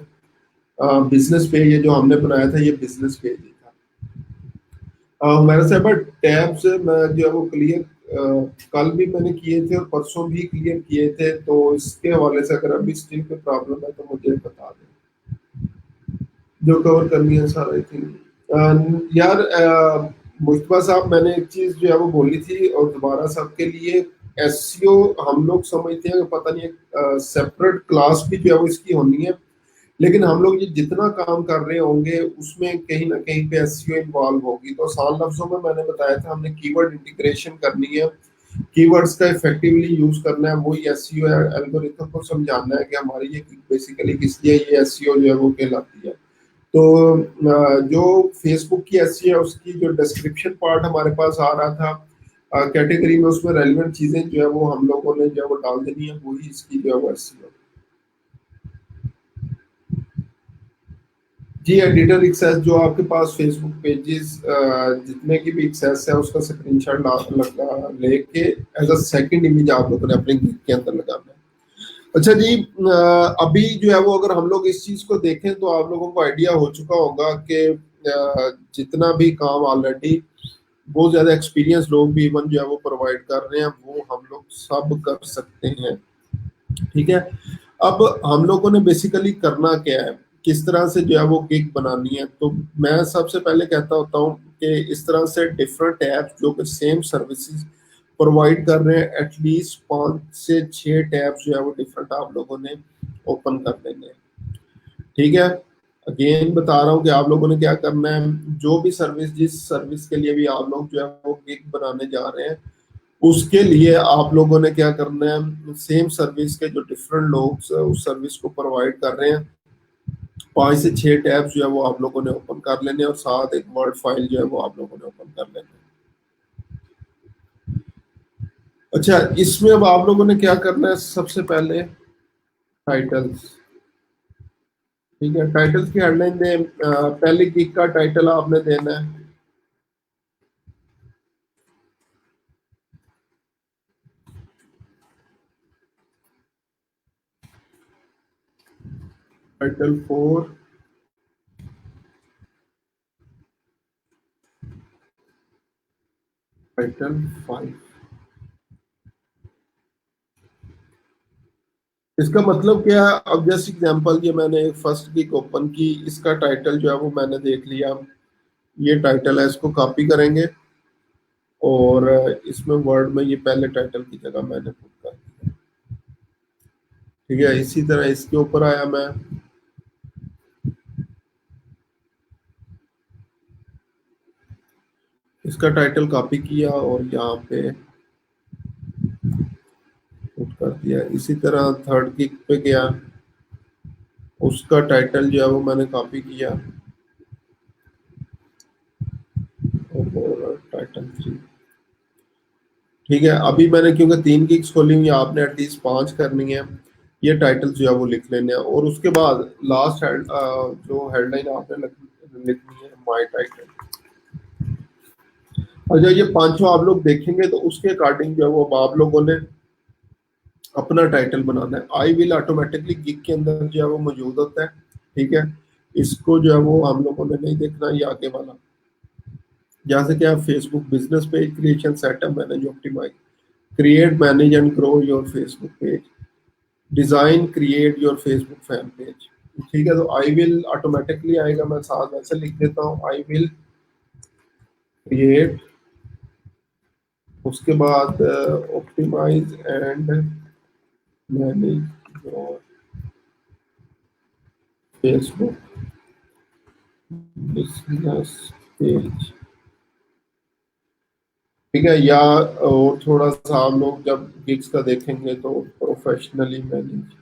बिजनेस पेज ये जो हमने बनाया था, ये बिजनेस पेज ही था। मेरे से बट टैब्स मैं जो है वो क्लियर कल भी मैंने किए थे और परसों भी क्लियर किए थे, तो इसके हवाले से अगर अभी स्टिल कोई प्रॉब्लम है तो मुझे बता दें। जो कवर करनी है सर, आई थिंक यार, मुश्तबा साहब, मैंने एक चीज जो है वो बोली थी और दोबारा सबके लिए, एसईओ हम लोग समझते हैं कि पता नहीं एक सेपरेट क्लास भी जो है वो इसकी होनी है, लेकिन हम लोग ये जितना काम कर रहे होंगे उसमें कहीं ना कहीं पे एसईओ इन्वॉल्व होगी। तो आसान लफ्जों में मैंने बताया था, हमने कीवर्ड इंटीग्रेशन करनी है, कीवर्ड्स का इफेक्टिवली यूज करना है, वही एसईओ एल्गोरिथम को समझाना है कि हमारी ये बेसिकली किस लिए ये एसईओ जो है वो कहलाती है। तो जो फेसबुक की एसईओ है उसकी जो डिस्क्रिप्शन पार्ट हमारे पास आ रहा था कैटेगरी में, उसमें रेलिवेंट चीजें जो है वो हम लोगों ने जो है वो डाल देनी है, वही इसकी जो है वो एसईओ। जी एडिटर एक्सेस, जो आपके पास फेसबुक पेजेस जितने की भी एक्सेस है उसका स्क्रीनशॉट लेके एज अ सेकंड इमेज आप लोगों ने अपने गिग के अंदर लगाना है। अच्छा जी, अभी जो है वो अगर हम लोग इस चीज को देखें तो आप लोगों को आइडिया हो चुका होगा कि जितना भी काम ऑलरेडी बहुत ज्यादा एक्सपीरियंस लोग भी इवन जो है वो प्रोवाइड कर रहे हैं, वो हम लोग सब कर सकते हैं। ठीक है। अब हम लोगों ने बेसिकली करना क्या है, किस तरह से जो है वो गिग बनानी है, तो मैं सबसे पहले कहता होता हूँ कि इस तरह से डिफरेंट ऐप्स जो कि सेम सर्विसेज प्रोवाइड कर रहे हैं, एटलीस्ट 5 से 6 टैब जो है वो डिफरेंट आप लोगों ने ओपन कर देंगे। ठीक है। अगेन बता रहा हूँ कि आप लोगों ने क्या करना है, जो भी सर्विस, जिस सर्विस के लिए भी आप लोग जो है वो गिग बनाने जा रहे हैं, उसके लिए आप लोगों ने क्या करना है, सेम सर्विस के जो डिफरेंट लोग उस सर्विस को प्रोवाइड कर रहे हैं, 5 से 6 टैब्स जो है वो आप लोगों ने ओपन कर लेने, और साथ एक वर्ड फाइल जो है वो आप लोगों ने ओपन कर लेने। अच्छा, इसमें अब आप लोगों ने क्या करना है, सबसे पहले टाइटल्स। ठीक है, टाइटल्स की हेडलाइन दें। पहले गिग का टाइटल आपने देना है। Title 4, title 5। इसका मतलब क्या है, अब जैसे एग्जांपल, ये मैंने फर्स्ट गिग ओपन की, इसका टाइटल जो है वो मैंने देख लिया, ये टाइटल है, इसको कॉपी करेंगे और इसमें वर्ड में ये पहले टाइटल की जगह मैंने पुट कर दिया। ठीक है, इसी तरह इसके ऊपर आया मैं, इसका टाइटल कॉपी किया और यहाँ पे पुट कर दिया। इसी तरह थर्ड किक पे गया, उसका टाइटल जो है वो मैंने कॉपी किया और टाइटल 3। ठीक है, अभी मैंने क्योंकि 3 गिग्स खोली हुई है, आपने एटलीस्ट 5 करनी है। ये टाइटल जो है वो लिख लेने हैं और उसके बाद लास्ट जो हेडलाइन आपने लिखनी है माय टाइटल। और जब ये पांचों आप लोग देखेंगे तो उसके अकॉर्डिंग जो है वो आप लोगों ने अपना टाइटल बनाना है। आई विल ऑटोमेटिकली गिग के अंदर जो है वो मौजूद होता है। ठीक है, इसको जो है वो हम लोगों ने नहीं देखना, ये आगे वाला। जैसे कि आप Facebook business page creation, setup, manage, optimize, create, manage and grow your Facebook page, design, create your Facebook fan page. ठीक है, तो आई विल ऑटोमेटिकली आएगा, मैं साथ ऐसे लिख देता हूँ, आई विल क्रिएट, उसके बाद optimize and manage your Facebook business page. ठीक है, या और थोड़ा सा हम लोग जब गिग्स का देखेंगे तो प्रोफेशनली मैनेज।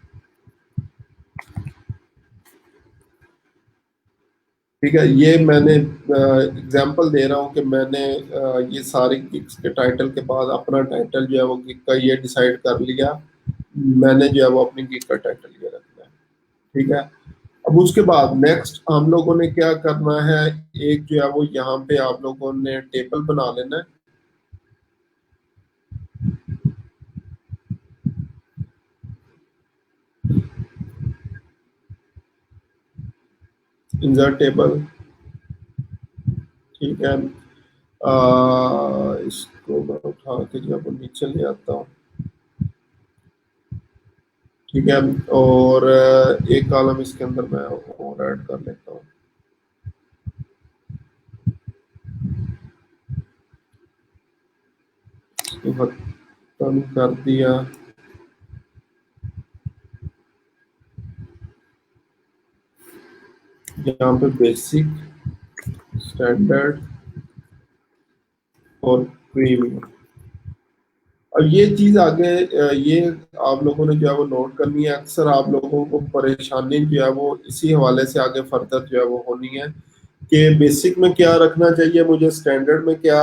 ठीक है, ये मैंने एग्जांपल दे रहा हूँ कि मैंने ये सारे गिग्स के टाइटल के बाद अपना टाइटल जो है वो गिग का ये डिसाइड कर लिया, मैंने जो है वो अपनी गिग का टाइटल ये रखना है। ठीक है, अब उसके बाद नेक्स्ट हम लोगों ने क्या करना है, एक जो है वो यहाँ पे आप लोगों ने टेबल बना लेना है। Insert table. ठीक है, इसको मैं उठा के जब नीचे ले आता हूँ। ठीक है, और एक कॉलम इसके अंदर मैं और ऐड कर लेता हूँ। इसको खत्म कर दिया। यहाँ पे बेसिक, स्टैंडर्ड और प्रीमियम। अब ये चीज आगे ये आप लोगों ने जो है वो नोट करनी है। अक्सर आप लोगों को परेशानी जो है वो इसी हवाले से आगे फर्दर जो है वो होनी है कि बेसिक में क्या रखना चाहिए मुझे, स्टैंडर्ड में क्या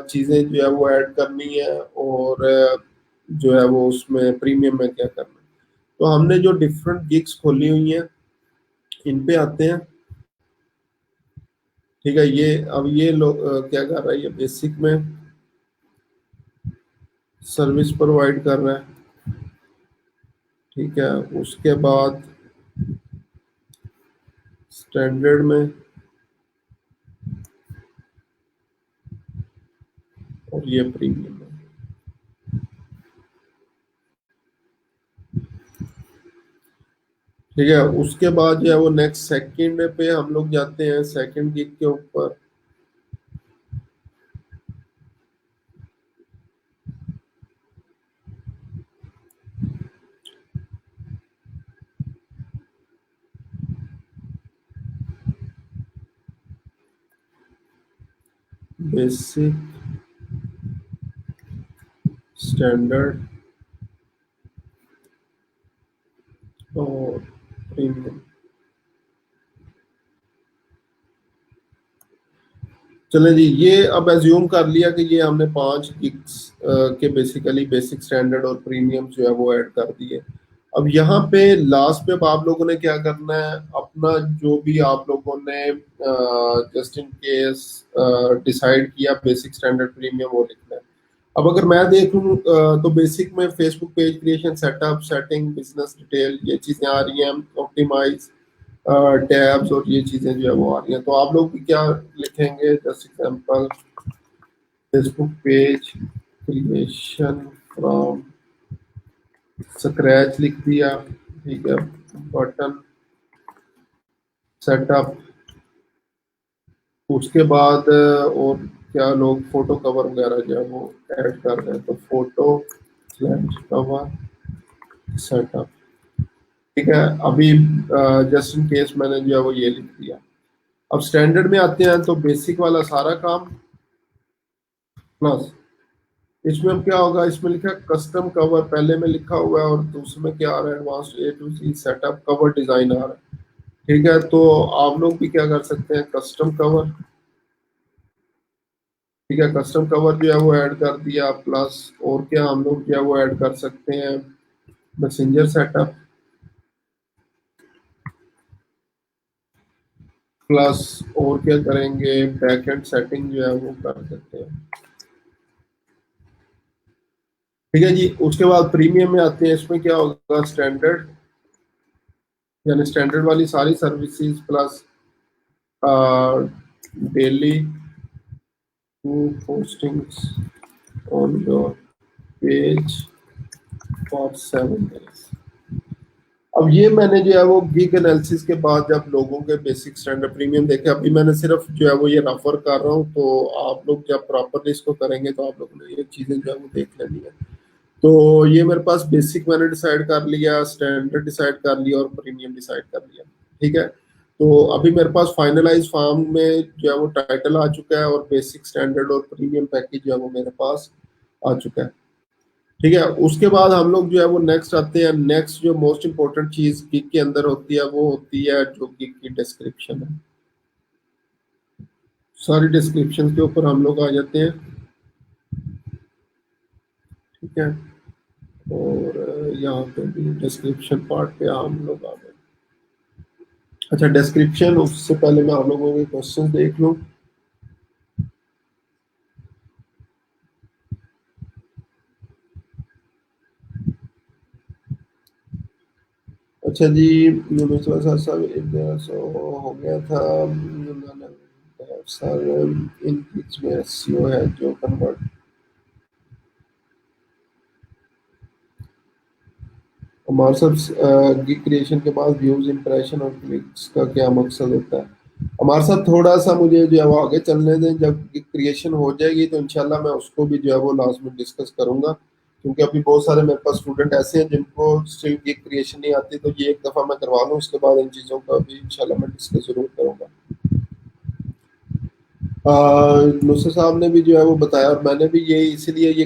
चीजें जो है वो ऐड करनी है, और जो है वो उसमें प्रीमियम में क्या करना है। तो हमने जो डिफरेंट गिग्स खोली हुई हैं इन पे आते हैं। ठीक है, ये अब ये लोग क्या कर रहा है, ये बेसिक में सर्विस प्रोवाइड कर रहा है। ठीक है, उसके बाद स्टैंडर्ड में, और ये प्रीमियम में। ठीक है, उसके बाद जो है वो नेक्स्ट सेकंड पे हम लोग जाते हैं, सेकंड गिग के ऊपर। बेसिक, स्टैंडर्ड और प्रीमियम। चले जी, ये अब एज्यूम कर लिया कि ये हमने 5 गिग्स के बेसिकली बेसिक, स्टैंडर्ड और प्रीमियम जो है वो ऐड कर दिए। अब यहाँ पे लास्ट पे अब आप लोगों ने क्या करना है, अपना जो भी आप लोगों ने जस्ट इन केस डिसाइड किया बेसिक, स्टैंडर्ड, प्रीमियम, वो लिखना है। अब अगर मैं देखूं तो बेसिक में Facebook page creation, setup, setting, business detail, ये चीजें आ रही हैं, ऑप्टिमाइज, टैब्स और ये चीजें जो है वो आ रही हैं। तो आप लोग भी क्या लिखेंगे, just example, Facebook page creation from scratch लिख दिया। ठीक है, बटन, सेटअप, उसके बाद और क्या लोग फोटो कवर वगैरह जो है वो ऐड कर रहे हैं, तो फोटो स्लैश कवर सेटअप। ठीक है, अभी जस्ट इन केस मैंने जो है वो ये लिख दिया। अब स्टैंडर्ड में आते हैं तो बेसिक वाला सारा काम प्लस इसमें अब क्या होगा, इसमें लिखा है कस्टम कवर, पहले में लिखा हुआ है, और दूसरे में क्या आ रहा है, advance A to C setup cover design आ रहा है। ठीक है, तो आप लोग भी क्या कर सकते हैं, कस्टम कवर। ठीक है, कस्टम कवर जो है वो ऐड कर दिया, प्लस और क्या हम लोग जो है वो ऐड कर सकते हैं, मैसेंजर सेटअप, प्लस और क्या करेंगे, बैकएंड सेटिंग जो है वो कर सकते हैं। ठीक है जी, उसके बाद प्रीमियम में आते हैं, इसमें क्या होगा, स्टैंडर्ड, यानी स्टैंडर्ड वाली सारी services plus daily two postings on your page for 7 days। अब ये मैंने जो है वो गिग एनालिसिस के बाद जब लोगों के बेसिक स्टैंडर्ड प्रीमियम देखे, अभी मैंने सिर्फ जो है वो ये रेफर कर रहा हूँ, तो आप लोग जब प्रॉपरली इसको करेंगे तो आप लोगों ने ये चीजें जो है वो देख लेनी है। तो ये मेरे पास बेसिक मैंने डिसाइड कर लिया, स्टैंडर्ड डिसाइड कर लिया और प्रीमियम डिसाइड कर लिया। ठीक है, तो अभी मेरे पास फाइनलाइज फॉर्म में जो है वो टाइटल आ चुका है, और बेसिक, स्टैंडर्ड और प्रीमियम पैकेज जो है वो मेरे पास आ चुका है। ठीक है, उसके बाद हम लोग जो है वो नेक्स्ट आते हैं। नेक्स्ट जो मोस्ट इंपॉर्टेंट चीज गिग के अंदर होती है वो होती है जो गिग की डिस्क्रिप्शन है। सारी डिस्क्रिप्शन के ऊपर हम लोग आ जाते हैं। ठीक है, और यहाँ पे भी डिस्क्रिप्शन पार्ट पे हम लोग आ गए। अच्छा, डिस्क्रिप्शन, उससे पहले मैं आप लोगों के क्वेश्चन देख लूँ। अच्छा जी, सो हो गया था सर, इन बीच में एसईओ है जो कन्वर्ट। हमारे साथ गिग क्रिएशन के बाद व्यूज, इंप्रेशन और क्लिक्स का क्या मकसद होता है। हमारे साथ थोड़ा सा मुझे जो है वो आगे चलने दें, जब गिग क्रिएशन हो जाएगी तो इंशाल्लाह मैं उसको भी जो है वो लास्ट में डिस्कस करूंगा, क्योंकि अभी बहुत सारे मेरे पास स्टूडेंट ऐसे हैं जिनको स्टिल गिग क्रिएशन नहीं आती, तो ये एक दफा मैं करवा लूँ, उसके बाद इन चीज़ों का भी इंशाल्लाह मैं डिस्कस जरूर करूंगा। नुसरत साहब ने भी जो है वो बताया, और मैंने भी ये इसीलिए ये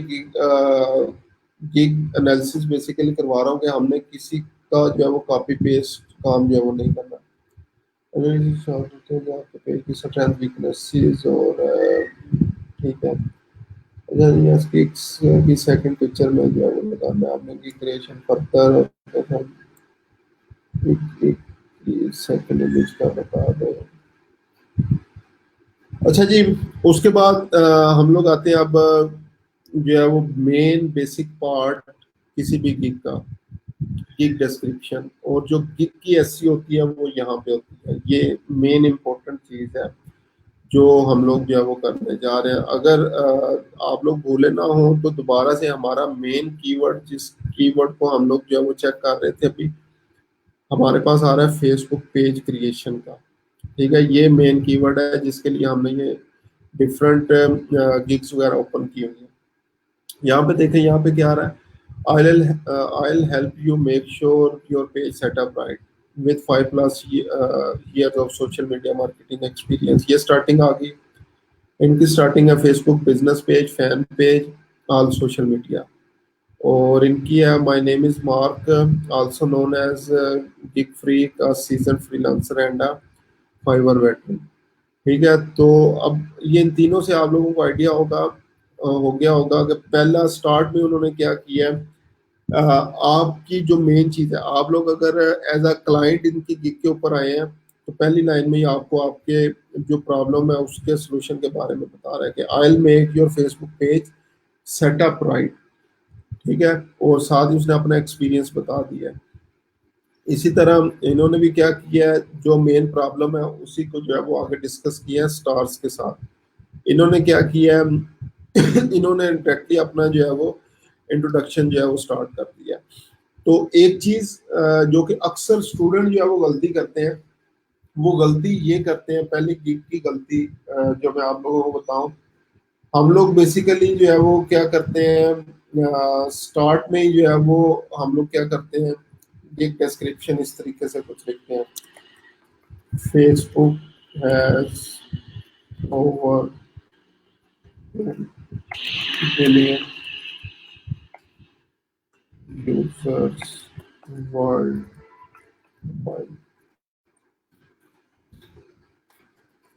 गिग एनालिसिस बेसिकली करवा रहा हूँ कि हमने किसी का जो है वो कॉपी पेस्ट काम जो है वो नहीं करना। पेज की स्ट्रेंथ, वीकनेसेस और ठीक है। यस, गिग्स की सेकंड पिक्चर में जो है वो लगाना है आपने गिग क्रिएशन फर्दर, एक सेकंड इमेज का बता दो। अच्छा जी, उसके बाद हम लोग आते हैं अब जो है वो मेन बेसिक पार्ट किसी भी गिग का, गिग डिस्क्रिप्शन, और जो गिग की एसई होती है वो यहाँ पे होती है। ये मेन इंपॉर्टेंट चीज है जो हम लोग जो है वो करने जा रहे हैं। अगर आप लोग भूले ना हो तो दोबारा से हमारा मेन कीवर्ड, जिस कीवर्ड को हम लोग जो है वो चेक कर रहे थे अभी, हमारे पास आ रहा है फेसबुक पेज क्रिएशन का। ठीक है, ये मेन कीवर्ड है जिसके लिए हमने ये डिफरेंट गिग्स वगैरह ओपन की हुई है। यहाँ पे देखें, यहाँ पे क्या आ रहा है, I'll help you make sure your page set up right with 5+ years of social media marketing experience। ये स्टार्टिंग आ गई, इनकी स्टार्टिंग है Facebook business page, fan page, all social media. और इनकी है my name is Mark, also known as gig freak, seasoned freelancer and Fiverr veteran. ठीक है, तो अब ये इन तीनों से आप लोगों को आइडिया होगा, हो गया होगा कि पहला स्टार्ट में उन्होंने क्या किया है। आपकी जो मेन चीज है, आप लोग अगर एज अ क्लाइंट इनकी गिग के ऊपर आए हैं तो पहली लाइन में ही आपको आपके जो प्रॉब्लम है उसके सोल्यूशन के बारे में बता रहा है कि I will make your Facebook page setup right. ठीक है, और साथ ही उसने अपना एक्सपीरियंस बता दिया है। इसी तरह इन्होंने भी क्या किया है, जो मेन प्रॉब्लम है उसी को जो है वो आगे डिस्कस किया है स्टार्स के साथ। इन्होंने क्या किया है, इन्होंने डायरेक्टली अपना जो है वो इंट्रोडक्शन जो है वो स्टार्ट कर दिया। तो एक चीज जो कि अक्सर स्टूडेंट जो है वो गलती करते हैं, वो गलती ये करते हैं, पहली गिग की गलती जो मैं आप लोगों को बताऊं, हम लोग बेसिकली जो है वो क्या करते हैं, स्टार्ट में ही जो है वो हम लोग क्या करते हैं, एक डिस्क्रिप्शन इस तरीके से कुछ लिखते हैं, Facebook has over billion users world wide,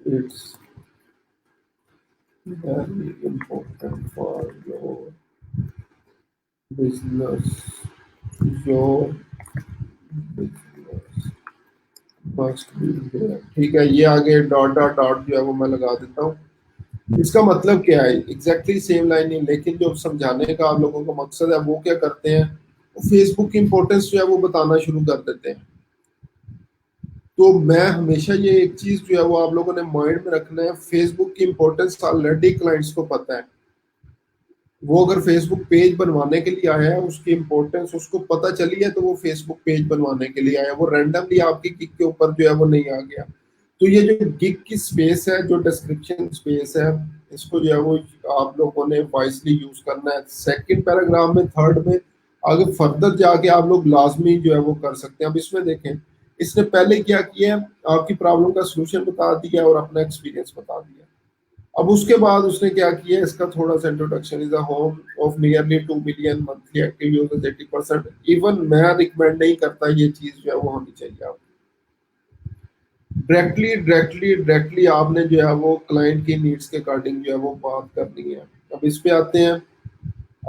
it's very important for your business. Your business must be there. ठीक है, ये आगे डॉट डॉट डॉट जो है वो मैं लगा देता हूँ। इसका मतलब क्या है, एग्जैक्टली सेम लाइन नहीं, लेकिन जो समझाने का आप लोगों का मकसद है वो क्या करते हैं, फेसबुक की इंपॉर्टेंस जो है वो बताना शुरू कर देते हैं। तो मैं हमेशा ये एक चीज जो है वो आप लोगों ने माइंड में रखना है, फेसबुक की इंपॉर्टेंस ऑलरेडी क्लाइंट्स को पता है। वो अगर फेसबुक पेज बनवाने के लिए आया है, उसकी इंपॉर्टेंस उसको पता चली है, तो वो फेसबुक पेज बनवाने के लिए आया, वो रैंडमली आपकी गिग के ऊपर जो है वो नहीं आ गया। तो ये जो गिग की स्पेस है, जो डिस्क्रिप्शन स्पेस है, इसको जो है वो आप लोगों ने वाइसली यूज करना है। सेकंड पैराग्राफ में, थर्ड में, आगे फर्दर जाके आप लोग लाजमी जो है वो कर सकते हैं। अब इसमें देखें, इसने पहले क्या किया है, आपकी प्रॉब्लम का सोल्यूशन बता दिया और अपना एक्सपीरियंस बता दिया। अब उसके बाद उसने क्या किया, इसका थोड़ा सा introduction, is a home of nearly 2 billion monthly active users, 80%। Even मैं रिकमेंड नहीं करता, ये चीज जो है वो होनी चाहिए। आप डायरेक्टली आपने जो है वो क्लाइंट की नीड्स के अकॉर्डिंग जो है वो बात करनी है। अब इस पे आते हैं।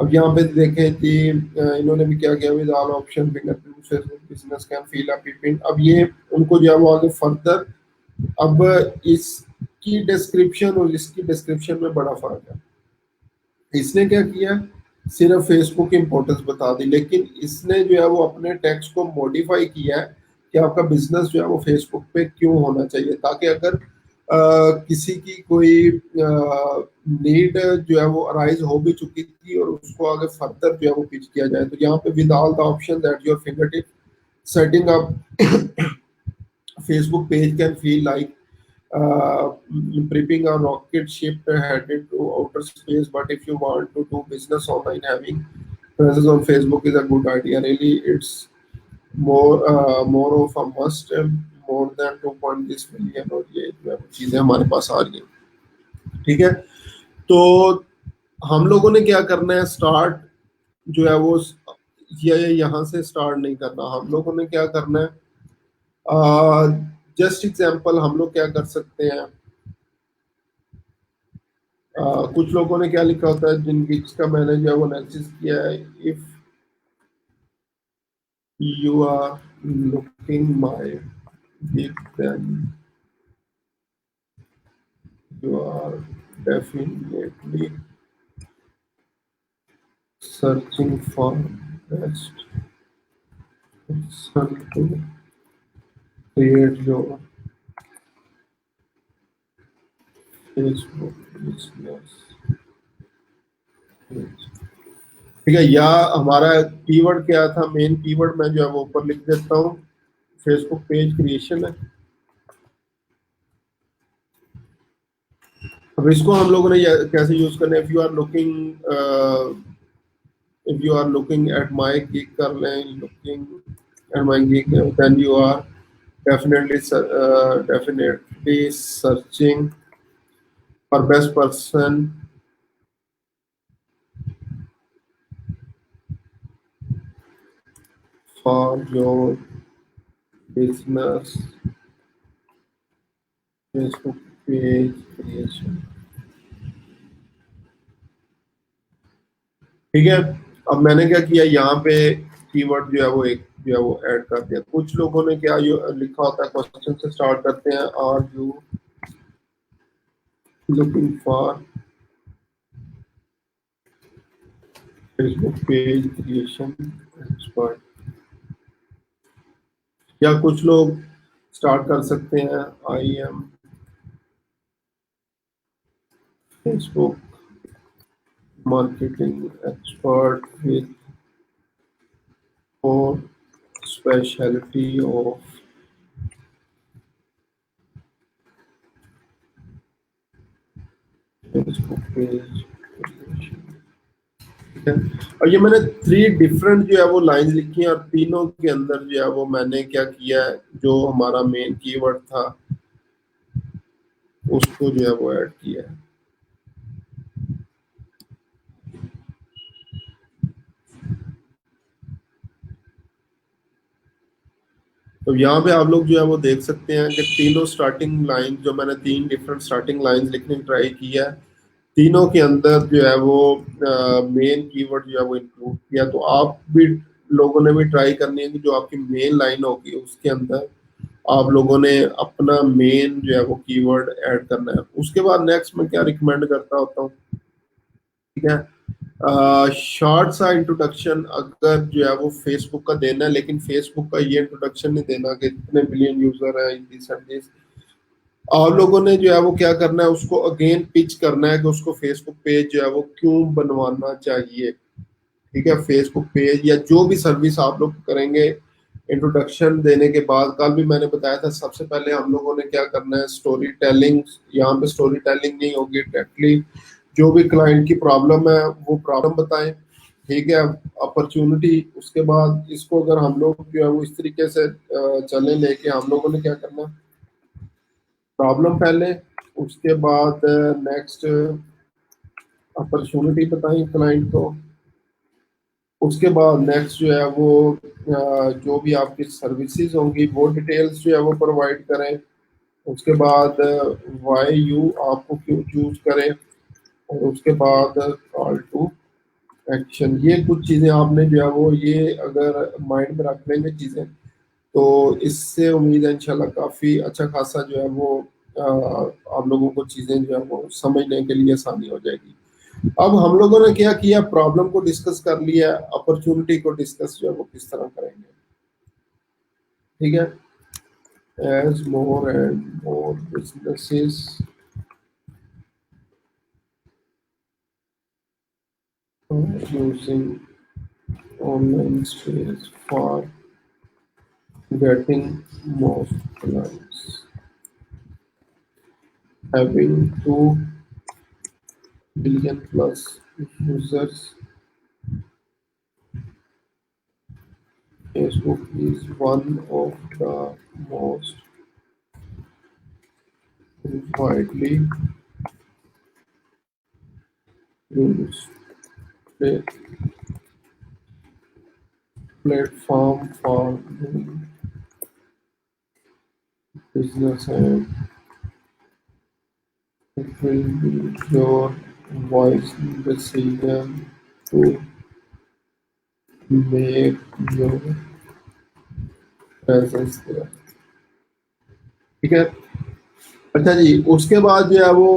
अब यहाँ पे देखें कि इन्होंने भी क्या किया, with all option fingerprint Facebook business can feel a peeping. अब ये उनको जो है वो आगे फर्दर, अब इसकी डिस्क्रिप्शन और इसकी डिस्क्रिप्शन में बड़ा फर्क है। इसने क्या किया, सिर्फ फेसबुक की इंपॉर्टेंस बता दी, लेकिन इसने जो है वो अपने टेक्स्ट को मॉडिफाई किया है कि आपका बिजनेस जो है वो फेसबुक पे क्यों होना चाहिए, ताकि अगर किसी की कोई नीड जो है वो अराइज हो भी चुकी थी और उसको आगे फर्दर जो है वो पिच किया जाए। तो यहाँ पे with all the option that your finger tip setting up Facebook page can feel like prepping a rocket ship headed to outer space. But if you want to do business online, having presence on Facebook is a good idea. Really, it's more of a must. More than 2 this million और ये जो है वो चीजें हमारे पास आ रही हैं। ठीक है, तो हम लोगों ने क्या करना है, स्टार्ट जो है वो ये यहाँ से स्टार्ट नहीं करना। हम लोगों ने क्या करना है, जस्ट एग्जाम्पल हम लोग क्या कर सकते हैं, कुछ लोगों ने क्या लिखा होता है, जिन गिग्स का मैंने जो है वो एनालिसिस किया है, if you are looking my gig then you are definitely searching for best person to create your Facebook business. ठीक है, या हमारा कीवर्ड क्या था, मेन कीवर्ड मैं जो है वो ऊपर लिख देता हूँ, फेसबुक पेज क्रिएशन है। अब इसको हम लोगों ने कैसे यूज करना है, if you are looking at my gig कर लें, looking at my gig, then you are definitely searching for best person for your business Facebook page creation. ठीक है, अब मैंने क्या किया, यहाँ पे कीवर्ड जो है वो एक जो है वो ऐड कर दिया। कुछ लोगों ने क्या लिखा होता है, क्वेश्चन से स्टार्ट करते हैं, are you looking for Facebook page creation expert. या कुछ लोग स्टार्ट कर सकते हैं, I am Facebook marketing expert with our speciality of Facebook page creation. ठीक है। और ये मैंने 3 डिफरेंट जो है वो लाइंस लिखी हैं, और तीनों के अंदर जो है वो मैंने क्या किया है, जो हमारा मेन कीवर्ड था उसको जो है वो ऐड किया है। तो यहाँ पे आप लोग जो है वो देख सकते हैं कि तीनों स्टार्टिंग लाइन, जो मैंने 3 डिफरेंट स्टार्टिंग लाइंस लिखने की ट्राई की है, तीनों के अंदर जो है वो मेन कीवर्ड जो है वो इंक्लूड किया। तो आप भी लोगों ने भी ट्राई करनी है कि जो आपकी मेन लाइन होगी उसके अंदर आप लोगों ने अपना मेन जो है वो कीवर्ड ऐड करना है। उसके बाद नेक्स्ट मैं क्या रिकमेंड करता होता हूँ, ठीक है, शॉर्ट सा इंट्रोडक्शन अगर जो है वो फेसबुक का देना है, लेकिन फेसबुक का ये इंट्रोडक्शन नहीं देना कि इतने मिलियन यूजर हैं इन दिस एंड दिस। आप लोगों ने जो है वो क्या करना है, उसको अगेन पिच करना है कि उसको फेसबुक पेज जो है वो क्यों बनवाना चाहिए। ठीक है, फेसबुक पेज या जो भी सर्विस आप लोग करेंगे, इंट्रोडक्शन देने के बाद, कल भी मैंने बताया था, सबसे पहले हम लोगों ने क्या करना है, स्टोरी टेलिंग। यहाँ पे स्टोरी टेलिंग नहीं होगी, डायरेक्टली जो भी क्लाइंट की प्रॉब्लम है वो प्रॉब्लम बताएं। ठीक है, अपॉर्चुनिटी। उसके बाद इसको अगर हम लोग जो है वो इस तरीके से चले लेके, हम लोगों ने क्या करना, प्रॉब्लम पहले, उसके बाद नेक्स्ट अपॉर्चुनिटी बताएं क्लाइंट को, उसके बाद नेक्स्ट जो है वो जो भी आपकी सर्विसेज होंगी वो डिटेल्स जो है वो प्रोवाइड करें। उसके बाद वाई यू, आपको क्यों चूज करें, और उसके बाद कॉल टू एक्शन। ये कुछ चीज़ें आपने जो है वो, ये अगर माइंड में रख लेंगे चीज़ें, तो इससे उम्मीद है इंशाल्लाह काफ़ी अच्छा खासा जो है वो आप लोगों को चीज़ें जो है वो समझने के लिए आसानी हो जाएगी। अब हम लोगों ने क्या किया, प्रॉब्लम को डिस्कस कर लिया, अपॉर्चुनिटी को डिस्कस जो है वो किस तरह करेंगे। ठीक है, as more and more businesses using online space for getting more clients, having 2 billion plus users, Facebook is one of the most widely used platform for doing business, and it will be your wise decision to make your presence there। ठीक है। अच्छा जी, उसके बाद जो है वो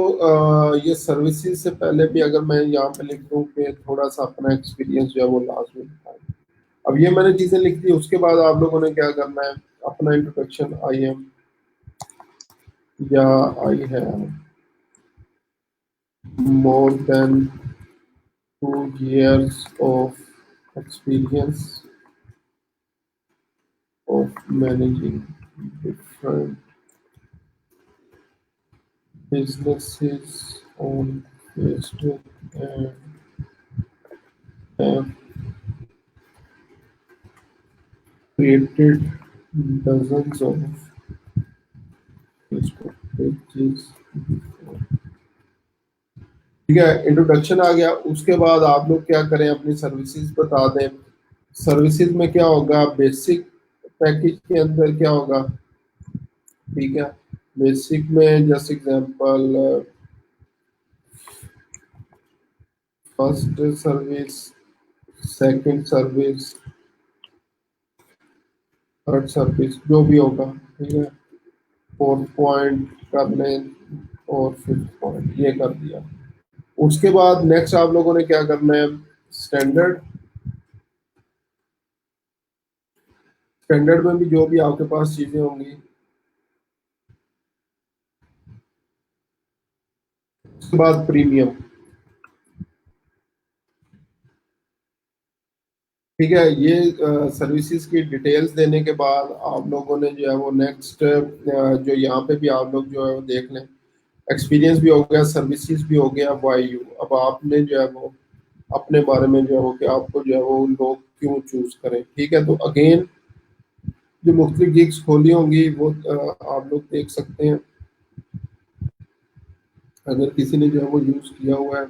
ये services से पहले भी अगर मैं यहाँ पे लिख दूँ कि थोड़ा सा अपना एक्सपीरियंस जो है वो लास्ट में बताएं। अब ये मैंने चीज़ें लिख दी, उसके बाद आप लोगों ने क्या करना है, अपना इंट्रोडक्शन, आई एम या I have more than 2 years of experience of managing different businesses on Facebook and have created dozens of Facebook pages before। ठीक है, इंट्रोडक्शन आ गया। उसके बाद आप लोग क्या करें, अपनी सर्विसेज बता दें। सर्विसेज में क्या होगा, बेसिक पैकेज के अंदर क्या होगा, ठीक है, बेसिक में just example, first service, second service, third service, जो भी होगा, ठीक है, 4 पॉइंट कर लें और 5th पॉइंट ये कर दिया। उसके बाद नेक्स्ट आप लोगों ने क्या करना है, स्टैंडर्ड। स्टैंडर्ड में भी जो भी आपके पास चीजें होंगी। उसके बाद प्रीमियम। ठीक है, ये सर्विसेज की डिटेल्स देने के बाद आप लोगों ने जो है वो नेक्स्ट जो यहाँ पे भी आप लोग जो है वो देख लें, एक्सपीरियंस भी हो गया, सर्विसेज भी हो गया, वाई यू। अब आपने जो है वो अपने बारे में जो है वो कि आपको जो है वो लोग क्यों चूज करें। ठीक है, तो अगेन जो मुख्तलिफ गिग्स खोली होंगी वो आप लोग देख सकते हैं, अगर किसी ने जो है वो यूज किया हुआ है।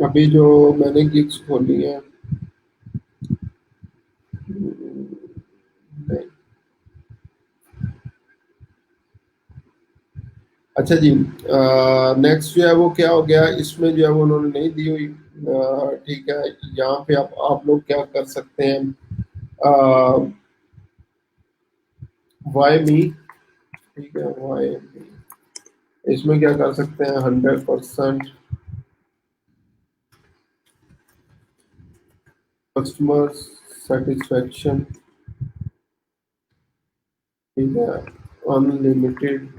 अभी जो मैंने गिग्स खोली हैं, नहीं, अच्छा जी, नेक्स्ट जो है वो क्या हो गया, इसमें जो है वो उन्होंने नहीं दी हुई। ठीक है, यहाँ पे आप लोग क्या कर सकते हैं, वाई मी, ठीक है, वाई मी, इसमें क्या कर सकते हैं, 100% कस्टमर सेटिस्फेक्शन, ठीक है, अनलिमिटेड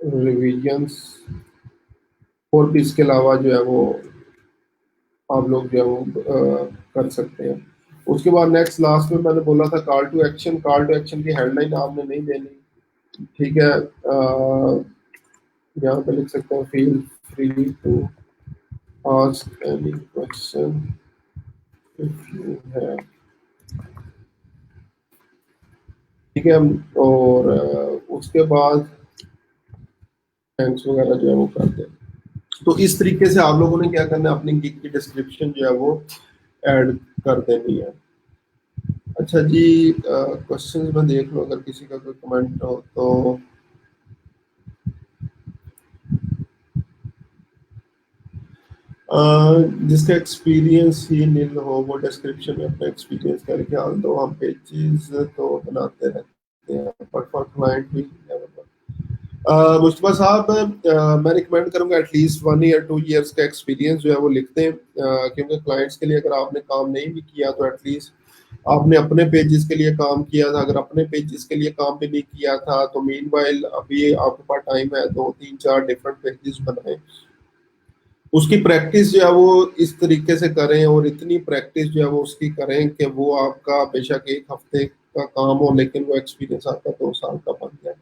रिविजन्स, और भी इसके अलावा जो है वो आप लोग जो है वो कर सकते हैं। उसके बाद नेक्स्ट लास्ट में मैंने बोला था call to action, call to action की हेडलाइन आपने नहीं देनी। ठीक है, यहाँ पे लिख सकते हैं feel free to ask any question if you have, ठीक है, और उसके बाद थैंक्स वगैरह जो है वो कर दें। तो इस तरीके से आप लोगों ने क्या करना है, अपनी गिग की डिस्क्रिप्शन जो है वो ऐड कर देनी है। अच्छा जी, क्वेश्चंस में देख लो अगर किसी का कोई कमेंट हो तो। जिसका एक्सपीरियंस ही नील हो वो डिस्क्रिप्शन में अपना एक्सपीरियंस करके डाल दो, हम पेजेस तो बनाते रहते हैं बट फॉर क्लाइंट भी मुस्तफा साहब, मैं रिकमेंड करूंगा एटलीस्ट 1 ईयर 2 ईयर्स का एक्सपीरियंस जो है वो लिखते हैं, क्योंकि क्लाइंट्स के लिए अगर आपने काम नहीं भी किया तो एटलीस्ट आपने अपने पेजेस के लिए काम किया था, अगर अपने पेजेस के लिए काम भी नहीं किया था तो मीनवाइल अभी आपके पास टाइम है, 2 3 4 डिफरेंट पेजेस बनाए, उसकी प्रैक्टिस जो है वो इस तरीके से करें, और इतनी प्रैक्टिस जो है वो उसकी करें कि वो आपका बेशक 1 हफ्ते का काम हो लेकिन वो एक्सपीरियंस आपका 2 साल का बन जाए।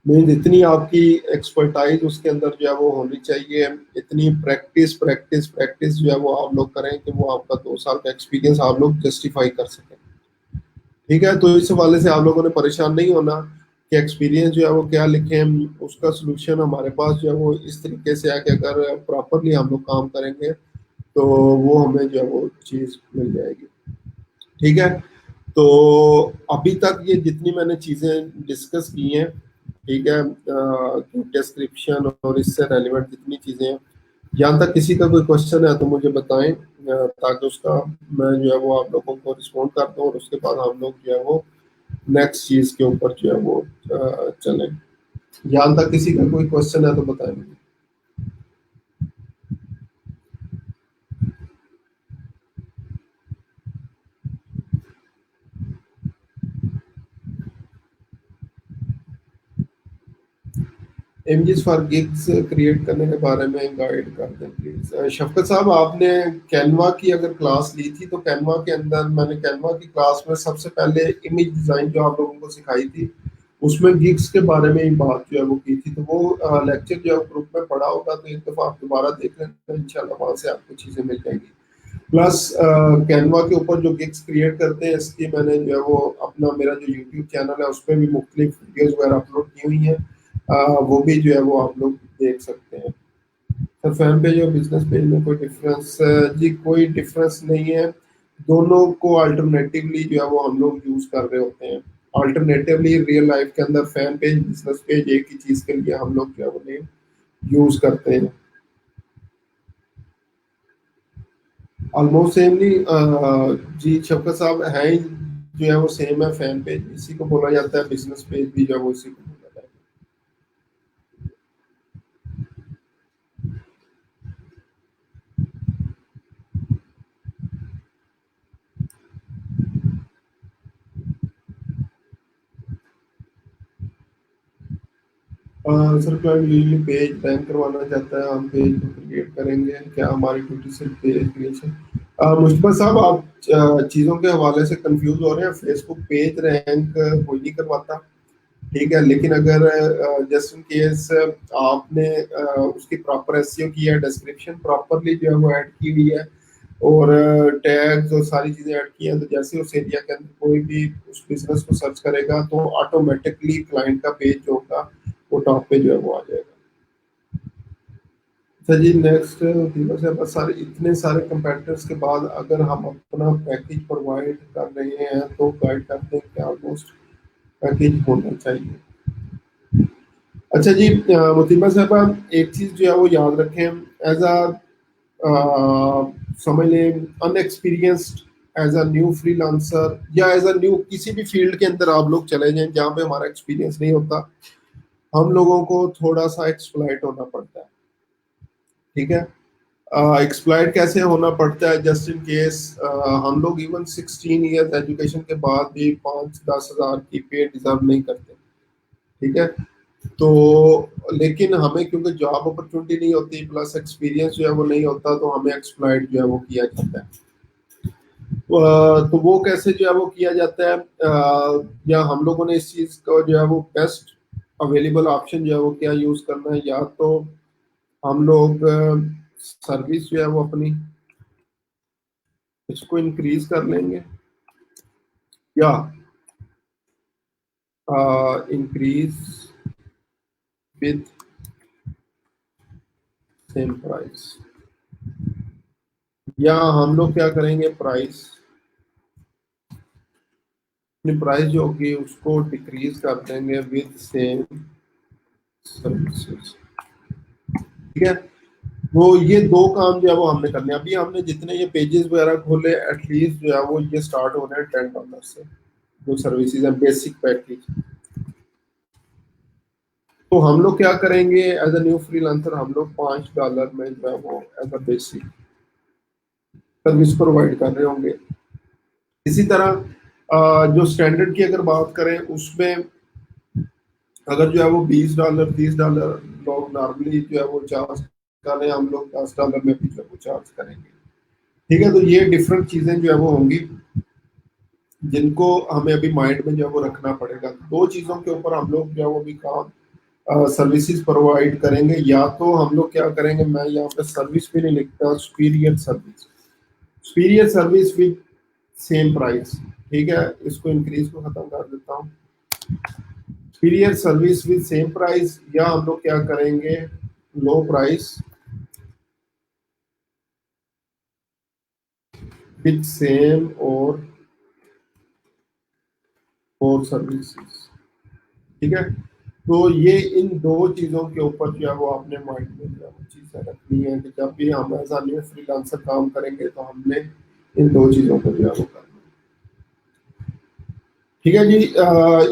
मीन्स इतनी आपकी एक्सपर्टाइज उसके अंदर जो है वो होनी चाहिए, इतनी प्रैक्टिस प्रैक्टिस प्रैक्टिस जो है वो आप लोग करें कि वो आपका 2 साल का एक्सपीरियंस आप लोग जस्टिफाई कर सकें। ठीक है, तो इस हवाले से आप लोगों ने परेशान नहीं होना कि एक्सपीरियंस जो है वो क्या लिखें, उसका सोल्यूशन हमारे पास जो है वो इस तरीके से है कि अगर प्रॉपरली हम लोग काम करेंगे तो वो हमें जो है वो चीज़ मिल जाएगी। ठीक है, तो अभी तक ये जितनी मैंने चीज़ें डिस्कस की हैं, ठीक है, डिस्क्रिप्शन और इससे रेलिवेंट जितनी चीज़ें हैं, जहाँ तक किसी का कोई क्वेश्चन है तो मुझे बताएं, ताकि उसका मैं जो है वो आप लोगों को रिस्पॉन्ड कर दूँ, और उसके बाद हम लोग जो है वो नेक्स्ट चीज़ के ऊपर जो है वो चलें। जहाँ तक किसी का कोई क्वेश्चन है तो बताएं मुझे। इमेजेस फॉर गिग्स क्रिएट करने के बारे में गाइड कर दें प्लीज। शफकत साहब, आपने कैनवा की अगर क्लास ली थी तो कैनवा के अंदर मैंने कैनवा की क्लास में सबसे पहले इमेज डिजाइन जो आप लोगों को सिखाई थी उसमें गिग्स के बारे में ही बात जो है वो की थी, तो वो लेक्चर जो है ग्रुप में पढ़ा होगा तो एक दफा आप दोबारा देख लें, इंशाल्लाह वहां से आपको चीजें मिल जाएंगी। प्लस कैनवा के ऊपर जो गिग्स क्रिएट करते हैं इसकी मैंने जो है वो अपना मेरा जो यूट्यूब चैनल है उस पर भी मुख्तलिफ वीडियोज वगैरह अपलोड की हुई हैं, वो भी जो है वो आप लोग देख सकते हैं। सर फैन पेज और बिजनेस पेज में कोई डिफरेंस? जी कोई डिफरेंस नहीं है, दोनों को अल्टरनेटिवली जो है वो हम लोग यूज कर रहे होते हैं। अल्टरनेटिवली रियल लाइफ के अंदर फैन पेज बिजनेस पेज एक ही चीज के लिए हम लोग जो है वो नेम यूज करते हैं। ऑलमोस्ट सेमली, जी शफकत साहब है ही जो है वो सेम है, फैन पेज इसी को बोला जाता है, बिजनेस पेज भी जो है वो इसी को बोला जाता है। Sir client usually page rank करवाना चाहता है, हम पेज को क्रिएट करेंगे क्या, हमारी ड्यूटी सिर्फ पेज क्रिएशन? मुश्तबा साहब, आप चीज़ों के हवाले से कंफ्यूज हो रहे हैं, फेसबुक पेज रैंक कोई नहीं करवाता। ठीक है। लेकिन अगर जस्ट इन केस आपने उसकी प्रॉपर एसईओ की है, डिस्क्रिप्शन प्रॉपरली जो है वो ऐड की हुई है, और टैग्स और सारी चीजें ऐड की हैं, तो जैसे उस एरिया के अंदर कोई भी उस बिजनेस को सर्च करेगा तो ऑटोमेटिकली क्लाइंट का पेज जो होगा वो टॉप पे जो है वो आ जाएगा। अच्छा जी, नेक्स्ट दिवस है, बस सारे इतने सारे कंपेटिटर्स के बाद अगर हम अपना पैकेज प्रोवाइड कर रहे हैं तो गाइड करते हैं कि ऑलमोस्ट पैकेज होना चाहिए। अच्छा जी, मुतीबा साहब, एक चीज जो है वो याद रखें, एज अ समझ लें unexperienced, as a new freelancer या एज अ न्यू किसी भी फील्ड के अंदर आप लोग चले जाएं जहाँ पे हमारा एक्सपीरियंस नहीं होता, हम लोगों को थोड़ा सा एक्सप्लॉइट होना पड़ता है। ठीक है। एक्सप्लॉइट कैसे होना पड़ता है? जस्ट इन केस हम लोग इवन 16 ईयर्स एजुकेशन के बाद भी 5-10 हज़ार की पे डिजर्व नहीं करते। ठीक है। तो लेकिन हमें क्योंकि जॉब अपॉर्चुनिटी नहीं होती प्लस एक्सपीरियंस जो है वो नहीं होता, तो हमें एक्सप्लॉइट जो है वो किया जाता है। तो वो कैसे जो है वो किया जाता है, या हम लोगों ने इस चीज को जो है वो बेस्ट अवेलेबल ऑप्शन जो है वो क्या यूज करना है, या तो हम लोग सर्विस जो है वो अपनी इसको इंक्रीज कर लेंगे, या इंक्रीज विद सेम प्राइस, या हम लोग क्या करेंगे, प्राइस अपनी प्राइस जो होगी उसको डिक्रीज कर देंगे विद सेम सर्विसेज। ठीक है। वो ये दो काम जो है वो हमने करने हैं। अभी हमने जितने ये पेजेस वगैरह खोले, एटलीस्ट जो है वो ये स्टार्ट हो रहे हैं $10 से, जो सर्विसेज है बेसिक पैकेज। तो हम लोग क्या करेंगे, एज अ न्यू फ्रीलांसर हम लोग $5 में जो है वो as a basic service provide कर रहे होंगे। इसी तरह जो स्टैंडर्ड की अगर बात करें उसमें अगर जो है वो $20 $30 लोग नॉर्मली जो है वो चार्ज कर रहे हैं, हम लोग $10 में भी जो है वो चार्ज करेंगे। ठीक है। तो ये डिफरेंट चीजें जो है वो होंगी जिनको हमें अभी माइंड में जो है वो रखना पड़ेगा। दो चीजों के ऊपर हम लोग जो है वो भी काम सर्विसेज प्रोवाइड करेंगे, या तो हम लोग क्या करेंगे, मैं यहाँ पे सर्विस भी नहीं लिखता, superior service, superior service with same price. ठीक है। इसको इंक्रीज को खत्म कर देता हूँ, superior service with same price, या हम लोग क्या करेंगे, लो प्राइस विद सेम और सर्विसेज। ठीक है। तो ये इन दो चीजों के ऊपर जो है वो आपने माइंड में जो है वो चीजें रखनी है कि जब भी हम एज न्यू फ्रीलांसर काम करेंगे तो हमने इन दो चीजों को जो है वो करना है। ठीक है जी।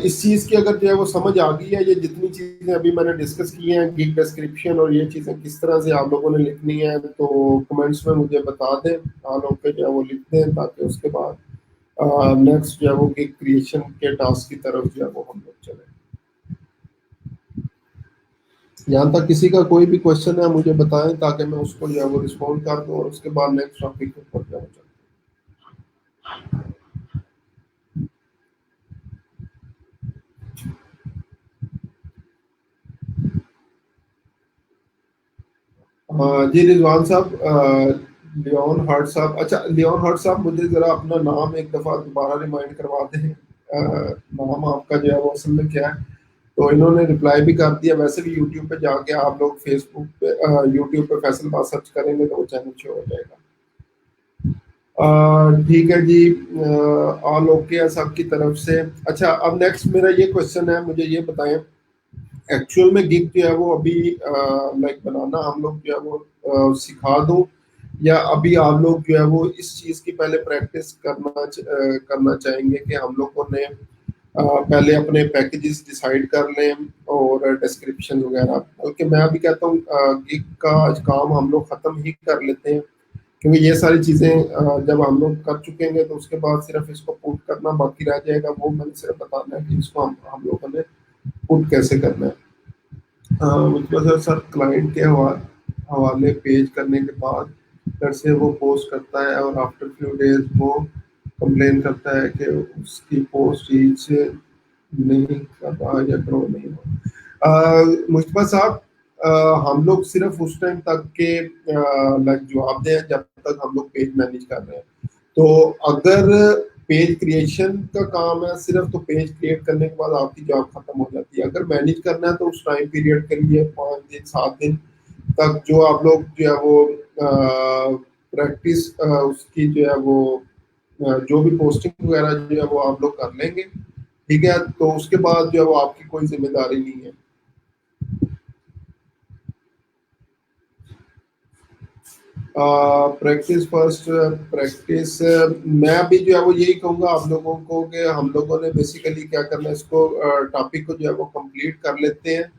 इस चीज की अगर जो है वो समझ आ गई है, ये जितनी चीजें अभी मैंने डिस्कस की हैं, गिग डिस्क्रिप्शन और ये चीजें किस तरह से आप लोगों ने लिखनी है, तो कमेंट्स में मुझे बता दें, आप लोग के जो है वो लिख दें, ताकि उसके बाद नेक्स्ट जो है वो गिग क्रिएशन के टास्क की तरफ जो है वो हम लोग चले। यहाँ तक किसी का कोई भी क्वेश्चन है मुझे बताएं, ताकि मैं उसको जो है वो रिस्पॉन्ड कर दूं, और उसके बाद नेक्स्ट टॉपिक के ऊपर जाऊँ। जी रिजवान साहब, लियोन हर्ट साहब, अच्छा लियोन हर्ट साहब, मुझे जरा अपना नाम एक दफा दोबारा रिमाइंड करवा दें। नाम आपका जो है वो असल में क्या है? तो इन्होंने रिप्लाई भी कर दिया। वैसे भी यूट्यूब पे जाके आप लोग फेसबुक पे यूट्यूब पे फैसल बात सर्च करेंगे तो वो चैनल शो हो जाएगा। ठीक है जी। ऑल ओके है सबकी तरफ से। अच्छा, अब नेक्स्ट मेरा ये क्वेश्चन है, मुझे ये बताएं, एक्चुअल में गिग जो है वो अभी लाइक बनाना हम लोग जो है वो सिखा दूं, या अभी आप लोग जो है वो इस चीज की पहले प्रैक्टिस करना चाहेंगे कि हम लोगों ने पहले अपने पैकेजेस डिसाइड कर लें और डिस्क्रिप्शन वगैरह, बल्कि मैं अभी कहता हूँ गिग का काम हम लोग खत्म ही कर लेते हैं, क्योंकि ये सारी चीजें जब हम लोग कर चुकेंगे तो उसके बाद सिर्फ इसको पुट करना बाकी रह जाएगा। वो मैंने सिर्फ बताना है कि इसको हम लोगों ने पुट कैसे करना है। उसके बाद सर क्लाइंट के हवाले पेज करने के बाद फिर से वो पोस्ट करता है, और आफ्टर फ्यू डेज वो कंप्लेन करता है कि उसकी पोस्ट रीच नहीं कब आ या ड्रॉ नहीं हो। मुस्तफा साहब, हम लोग सिर्फ उस टाइम तक के लाइक जवाब दें जब तक हम लोग पेज मैनेज कर रहे हैं। तो अगर पेज क्रिएशन का काम है सिर्फ, तो पेज क्रिएट करने के बाद आपकी जॉब खत्म हो जाती है। अगर मैनेज करना है तो उस टाइम पीरियड के लिए 5 दिन 7 दिन तक जो आप लोग जो है वो प्रैक्टिस उसकी जो है वो जो भी पोस्टिंग वगैरह जो है वो आप लोग कर लेंगे। ठीक है, तो उसके बाद जो है वो आपकी कोई जिम्मेदारी नहीं है। प्रैक्टिस फर्स्ट प्रैक्टिस, मैं अभी जो है वो यही कहूंगा आप लोगों को कि हम लोगों ने बेसिकली क्या करना है, इसको टॉपिक को जो है वो कंप्लीट कर लेते हैं।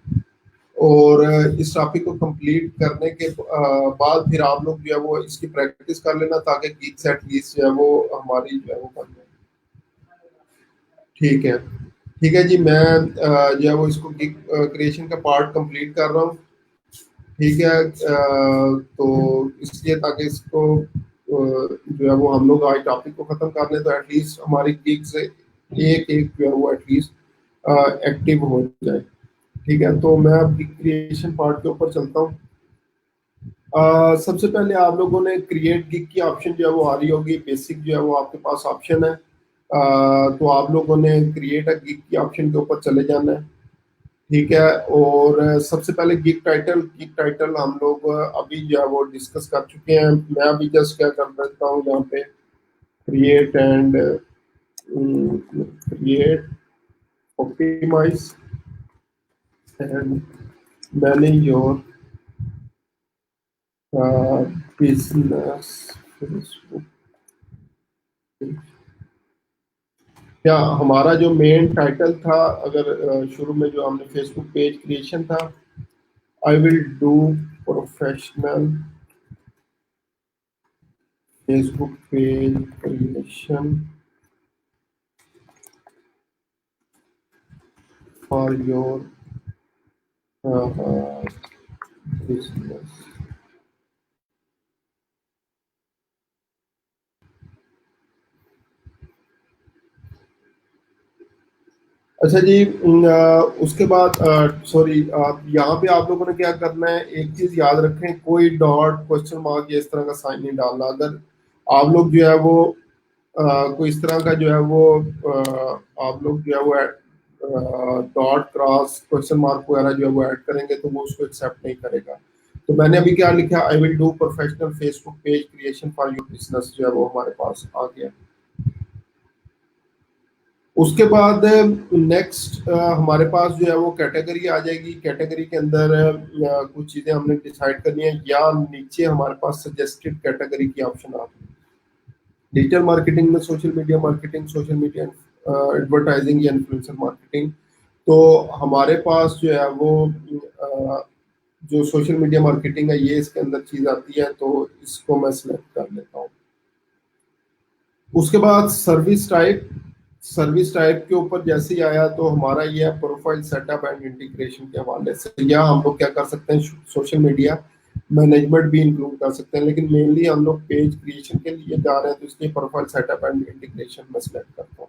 और इस टॉपिक को कंप्लीट करने के बाद फिर आप लोग जो है वो इसकी प्रैक्टिस कर लेना, ताकि गिग्स एटलीस्ट जो है वो हमारी जो है वो बन जाए। ठीक है, ठीक है जी, मैं जो है वो इसको गिग क्रिएशन का पार्ट कंप्लीट कर रहा हूँ। ठीक है, तो इसलिए ताकि इसको जो है वो हम लोग आज टॉपिक को खत्म कर लें, तो एटलीस्ट हमारी गिग से एक एक जो है वो एटलीस्ट एक्टिव हो जाए। ठीक है, तो मैं अब गिग क्रिएशन पार्ट के ऊपर चलता हूँ। सबसे पहले आप लोगों ने क्रिएट गिग की ऑप्शन जो है वो आ रही होगी, बेसिक जो है वो आपके पास ऑप्शन है। तो आप लोगों ने क्रिएट अ गिग की ऑप्शन के ऊपर चले जाना है। ठीक है, और सबसे पहले गिग टाइटल हम लोग अभी जो है वो डिस्कस कर चुके हैं। मैं अभी जस्ट क्या कर देता हूँ यहाँ पे, create optimize and manage your business Facebook. क्या हमारा जो मेन टाइटल था, अगर शुरू में जो हमने फेसबुक पेज क्रिएशन था, आई will do professional Facebook page creation for your business. अच्छा जी, उसके बाद सॉरी, यहाँ पे आप लोगों ने क्या करना है, एक चीज याद रखें, कोई डॉट क्वेश्चन मार्क या इस तरह का साइन नहीं डालना। अगर आप लोग जो है वो कोई इस तरह का जो है वो आप लोग जो है वो डॉट क्रॉस क्वेश्चन मार्क वगैरह जो है वो ऐड करेंगे, तो वो उसको एक्सेप्ट नहीं करेगा। तो मैंने अभी क्या लिखा, आई will do professional Facebook page creation for your business, जो है वो हमारे पास आ गया। उसके बाद नेक्स्ट हमारे पास जो है वो कैटेगरी आ जाएगी। कैटेगरी के अंदर कुछ चीज़ें हमने डिसाइड करनी है, या नीचे हमारे पास सजेस्टेड कैटेगरी की ऑप्शन आ गई। डिजिटल मार्केटिंग में social media marketing, social media advertising या इन्फ्लुएंसर मार्केटिंग। तो हमारे पास जो है वो जो सोशल मीडिया मार्केटिंग है ये इसके अंदर चीज़ आती है, तो इसको मैं सिलेक्ट कर लेता हूँ। उसके बाद सर्विस टाइप के ऊपर जैसे ही आया, तो हमारा ये है प्रोफाइल सेटअप एंड इंटीग्रेशन के हवाले से, या हम लोग क्या कर सकते हैं, सोशल मीडिया मैनेजमेंट भी इंक्लूड कर सकते हैं, लेकिन मेनली हम लोग पेज क्रिएशन के लिए जा रहे हैं, तो इसलिए प्रोफाइल सेटअप एंड इंटीग्रेशन में सेलेक्ट करता हूँ।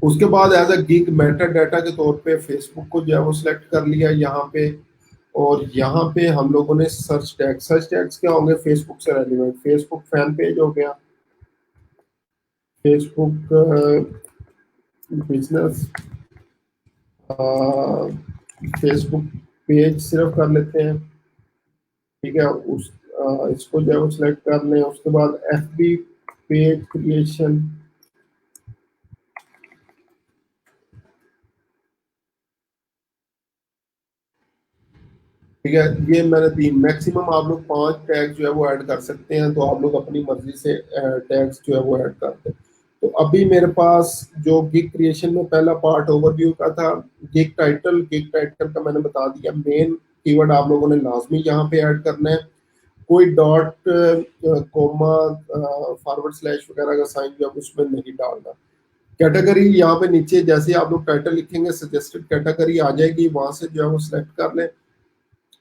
उसके बाद as a gig meta data के तौर पे फेसबुक को जो है वो सिलेक्ट कर लिया यहाँ पे। और यहाँ पे हम लोगों ने सर्च टैग्स क्या होंगे, फेसबुक से रेलिवेंट, फेसबुक फैन पेज हो गया, फेसबुक बिजनेस, फेसबुक पेज सिर्फ कर लेते हैं। ठीक है, इसको जो है वो सिलेक्ट कर लें। उसके बाद एफ बी पेज क्रिएशन, ठीक है, ये मैंने 3, मैक्सिमम आप लोग 5 टैग जो है वो ऐड कर सकते हैं, तो आप लोग अपनी मर्जी से टैग्स जो है वो ऐड करते हैं। तो अभी मेरे पास जो गिग क्रिएशन में पहला पार्ट ओवरव्यू का था, गिग टाइटल का मैंने बता दिया। मेन कीवर्ड आप लोगों ने लाजमी यहाँ पे ऐड करना है। कोई डॉट कोमा फॉरवर्ड स्लैश वगैरह का साइन जो है उसमें नहीं डालना। कैटेगरी यहाँ पे नीचे जैसे आप लोग टाइटल लिखेंगे, सजेस्टेड कैटेगरी आ जाएगी, वहां से जो है वो सिलेक्ट कर लें।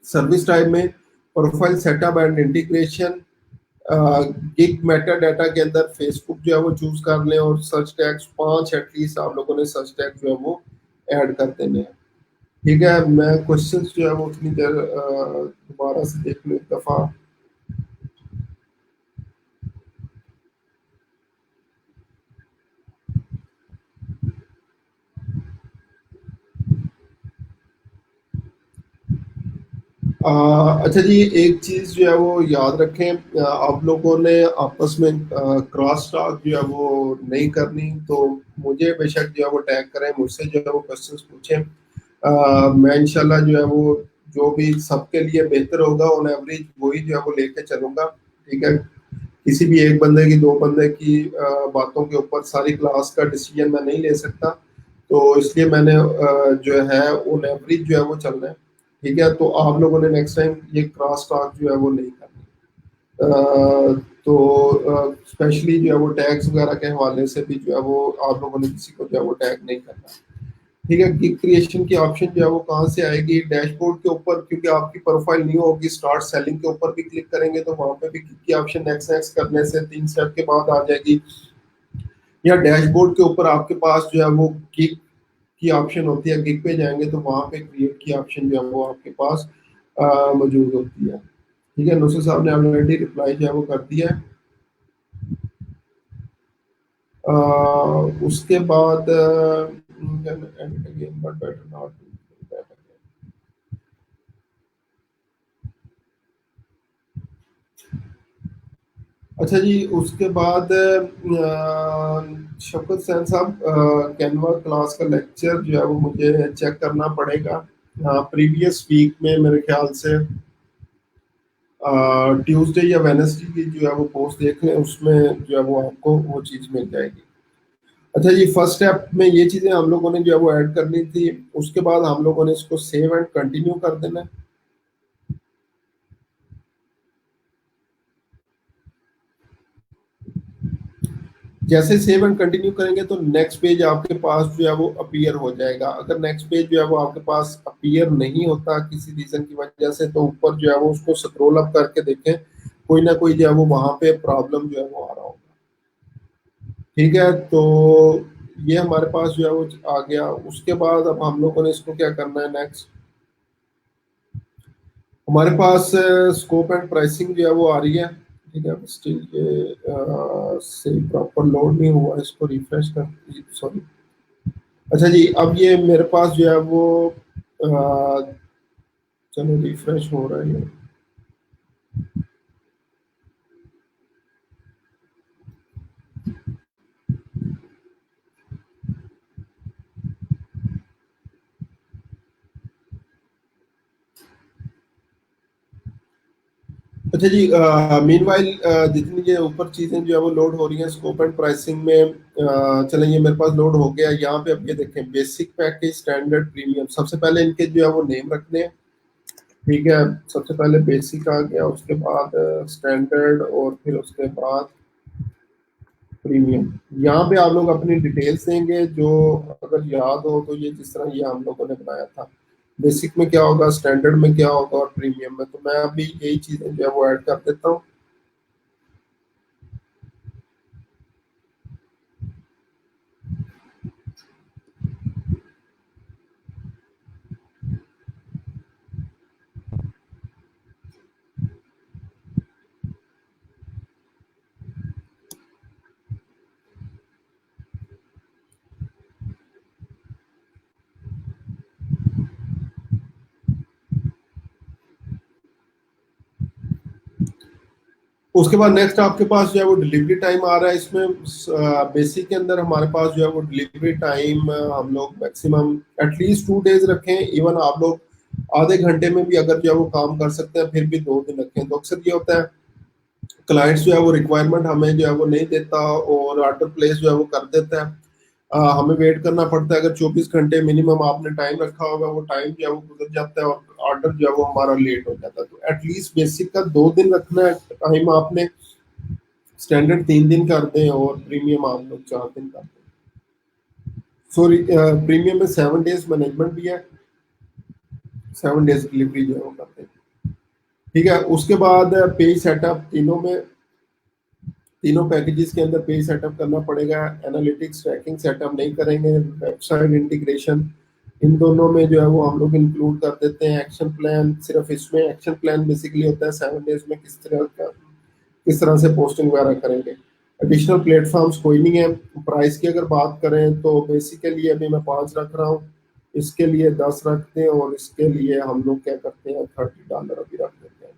सर्विस टाइप में profile setup and integration, gig meta data के अंदर फेसबुक जो है वो चूज कर लें और सर्च टैग्स 5 एटलीस्ट आप लोगों ने सर्च टैग जो है वो ऐड कर देने हैं। ठीक है, मैं क्वेश्चंस जो है वो उतनी देर दोबारा से देख लूँ एक दफ़ा। अच्छा जी, एक चीज जो है वो याद रखें, आप लोगों ने आपस में क्रॉस टॉक जो है वो नहीं करनी। तो मुझे बेशक जो है वो टैग करें, मुझसे जो है वो क्वेश्चंस पूछें। मैं इंशाल्लाह जो है वो जो भी सबके लिए बेहतर होगा ऑन एवरेज वही जो है वो लेके चलूंगा। ठीक है, किसी भी एक बंदे की, दो बंदे की बातों के ऊपर सारी क्लास का डिसीजन मैं नहीं ले सकता। तो इसलिए मैंने जो है ऑन एवरेज जो है वो चलना है। ठीक है, तो आप लोगों ने नेक्स्ट टाइम ये क्रॉस टॉक जो है वो नहीं करनी। तो स्पेशली जो है वो टैग्स वगैरह के हवाले से भी जो है वो आप लोगों ने किसी को जो है वो टैग नहीं करना। ठीक है, गिग क्रिएशन की ऑप्शन जो है वो कहाँ से आएगी? डैशबोर्ड के ऊपर, क्योंकि आपकी प्रोफाइल न्यू होगी, स्टार्ट सेलिंग के ऊपर भी क्लिक करेंगे तो वहां पे भी गिग की ऑप्शन नेक्स्ट नेक्स्ट करने से 3 स्टेप के बाद आ जाएगी। या डैशबोर्ड के ऊपर आपके पास जो है वो गिग की ऑप्शन होती है, गिग पे जाएंगे तो वहां पे क्रिएट की ऑप्शन जो है वो आपके पास मौजूद होती है। ठीक है, नुसरत साहब ने ऑलरेडी रिप्लाई जो है वो कर दिया है। उसके बाद again, but better not do that again. अच्छा जी, उसके बाद शफकत सैन साहब, कैनवा क्लास का लेक्चर जो है वो मुझे चेक करना पड़ेगा। प्रीवियस वीक में मेरे ख्याल से ट्यूसडे या वेडनेसडे की जो है वो पोस्ट देख लें, उसमें जो है वो आपको वो चीज़ मिल जाएगी। अच्छा जी, फर्स्ट स्टेप में ये चीज़ें हम लोगों ने जो है वो ऐड करनी थी। उसके बाद हम लोगों ने इसको सेव एंड कंटिन्यू कर देना है। जैसे सेव एंड कंटिन्यू करेंगे तो नेक्स्ट पेज आपके पास जो है वो अपीयर हो जाएगा। अगर नेक्स्ट पेज जो है वो आपके पास अपीयर नहीं होता किसी रीजन की वजह से, तो ऊपर जो है वो उसको स्क्रॉल अप करके देखें, कोई ना कोई जो है वो वहां पे प्रॉब्लम जो है वो आ रहा होगा। ठीक है, तो ये हमारे पास जो है वो आ गया। उसके बाद अब हम लोगों ने इसको क्या करना है नेक्स्ट, हमारे पास स्कोप एंड प्राइसिंग जो है वो आ रही है। ठीक है, स्टिल ये से प्रॉपर लोड नहीं हुआ, इसको रिफ्रेश कर, सॉरी। अच्छा जी, अब ये मेरे पास जो है वो चलो रिफ्रेश हो रहा है। अच्छा जी, मीनवाइल जितनी ये ऊपर चीजें जो है वो लोड हो रही हैं स्कोप एंड प्राइसिंग में, चलें ये मेरे पास लोड हो गया। यहाँ पे अब ये देखें, बेसिक पैकेज, स्टैंडर्ड, प्रीमियम। सबसे पहले इनके जो है वो नेम रखने हैं। ठीक है, सबसे पहले बेसिक आ गया, उसके बाद स्टैंडर्ड, और फिर उसके बाद प्रीमियम। यहाँ पे आप लोग अपनी डिटेल्स देंगे जो अगर याद हो तो, ये जिस तरह ये हम लोगों ने बनाया था, बेसिक में क्या होगा, स्टैंडर्ड में क्या होगा और प्रीमियम में। तो मैं अभी यही चीजें जो है वो ऐड कर देता हूँ। उसके बाद नेक्स्ट आपके पास जो है वो डिलीवरी टाइम आ रहा है। इसमें बेसिक के अंदर हमारे पास जो है वो डिलीवरी टाइम हम लोग मैक्सिमम एटलीस्ट 2 डेज रखें। इवन आप लोग आधे घंटे में भी अगर जो है वो काम कर सकते हैं, फिर भी 2 दिन रखें। तो अक्सर ये होता है क्लाइंट्स जो है वो रिक्वायरमेंट हमें जो है वो नहीं देता और ऑर्डर प्लेस जो है वो कर देता है। हमें वेट करना पड़ता है। अगर 24 घंटे मिनिमम आपने टाइम रखा होगा, वो टाइम जो है वो गुजर जाता है और ऑर्डर जो है वो हमारा लेट हो जाता है। तो एटलीस्ट बेसिक का 2 दिन रखना है टाइम आपने, स्टैंडर्ड 3 दिन कर दें और प्रीमियम आप लोग 4 दिन कर दें। सॉरी, प्रीमियम में 7 डेज मैनेजमेंट भी है, 7 डेज डिलीवरी जो है वो करते हैं। ठीक है, उसके बाद पेज सेटअप तीनों में तीनों पैकेजेस के अंदर पेज सेटअप करना पड़ेगा। एनालिटिक्स ट्रैकिंग सेटअप नहीं करेंगे, वेबसाइट इंटीग्रेशन इन दोनों में जो है वो हम लोग इंक्लूड कर देते हैं। एक्शन प्लान सिर्फ इसमें, एक्शन प्लान बेसिकली होता है 7 डेज में किस तरह से पोस्टिंग वगैरह करेंगे। एडिशनल प्लेटफॉर्म्स कोई नहीं है। प्राइस की अगर बात करें तो बेसिकली अभी मैं 5 रख रहा हूँ, इसके लिए 10 रखते हैं और इसके लिए हम लोग क्या करते हैं $30 अभी रख देते हैं।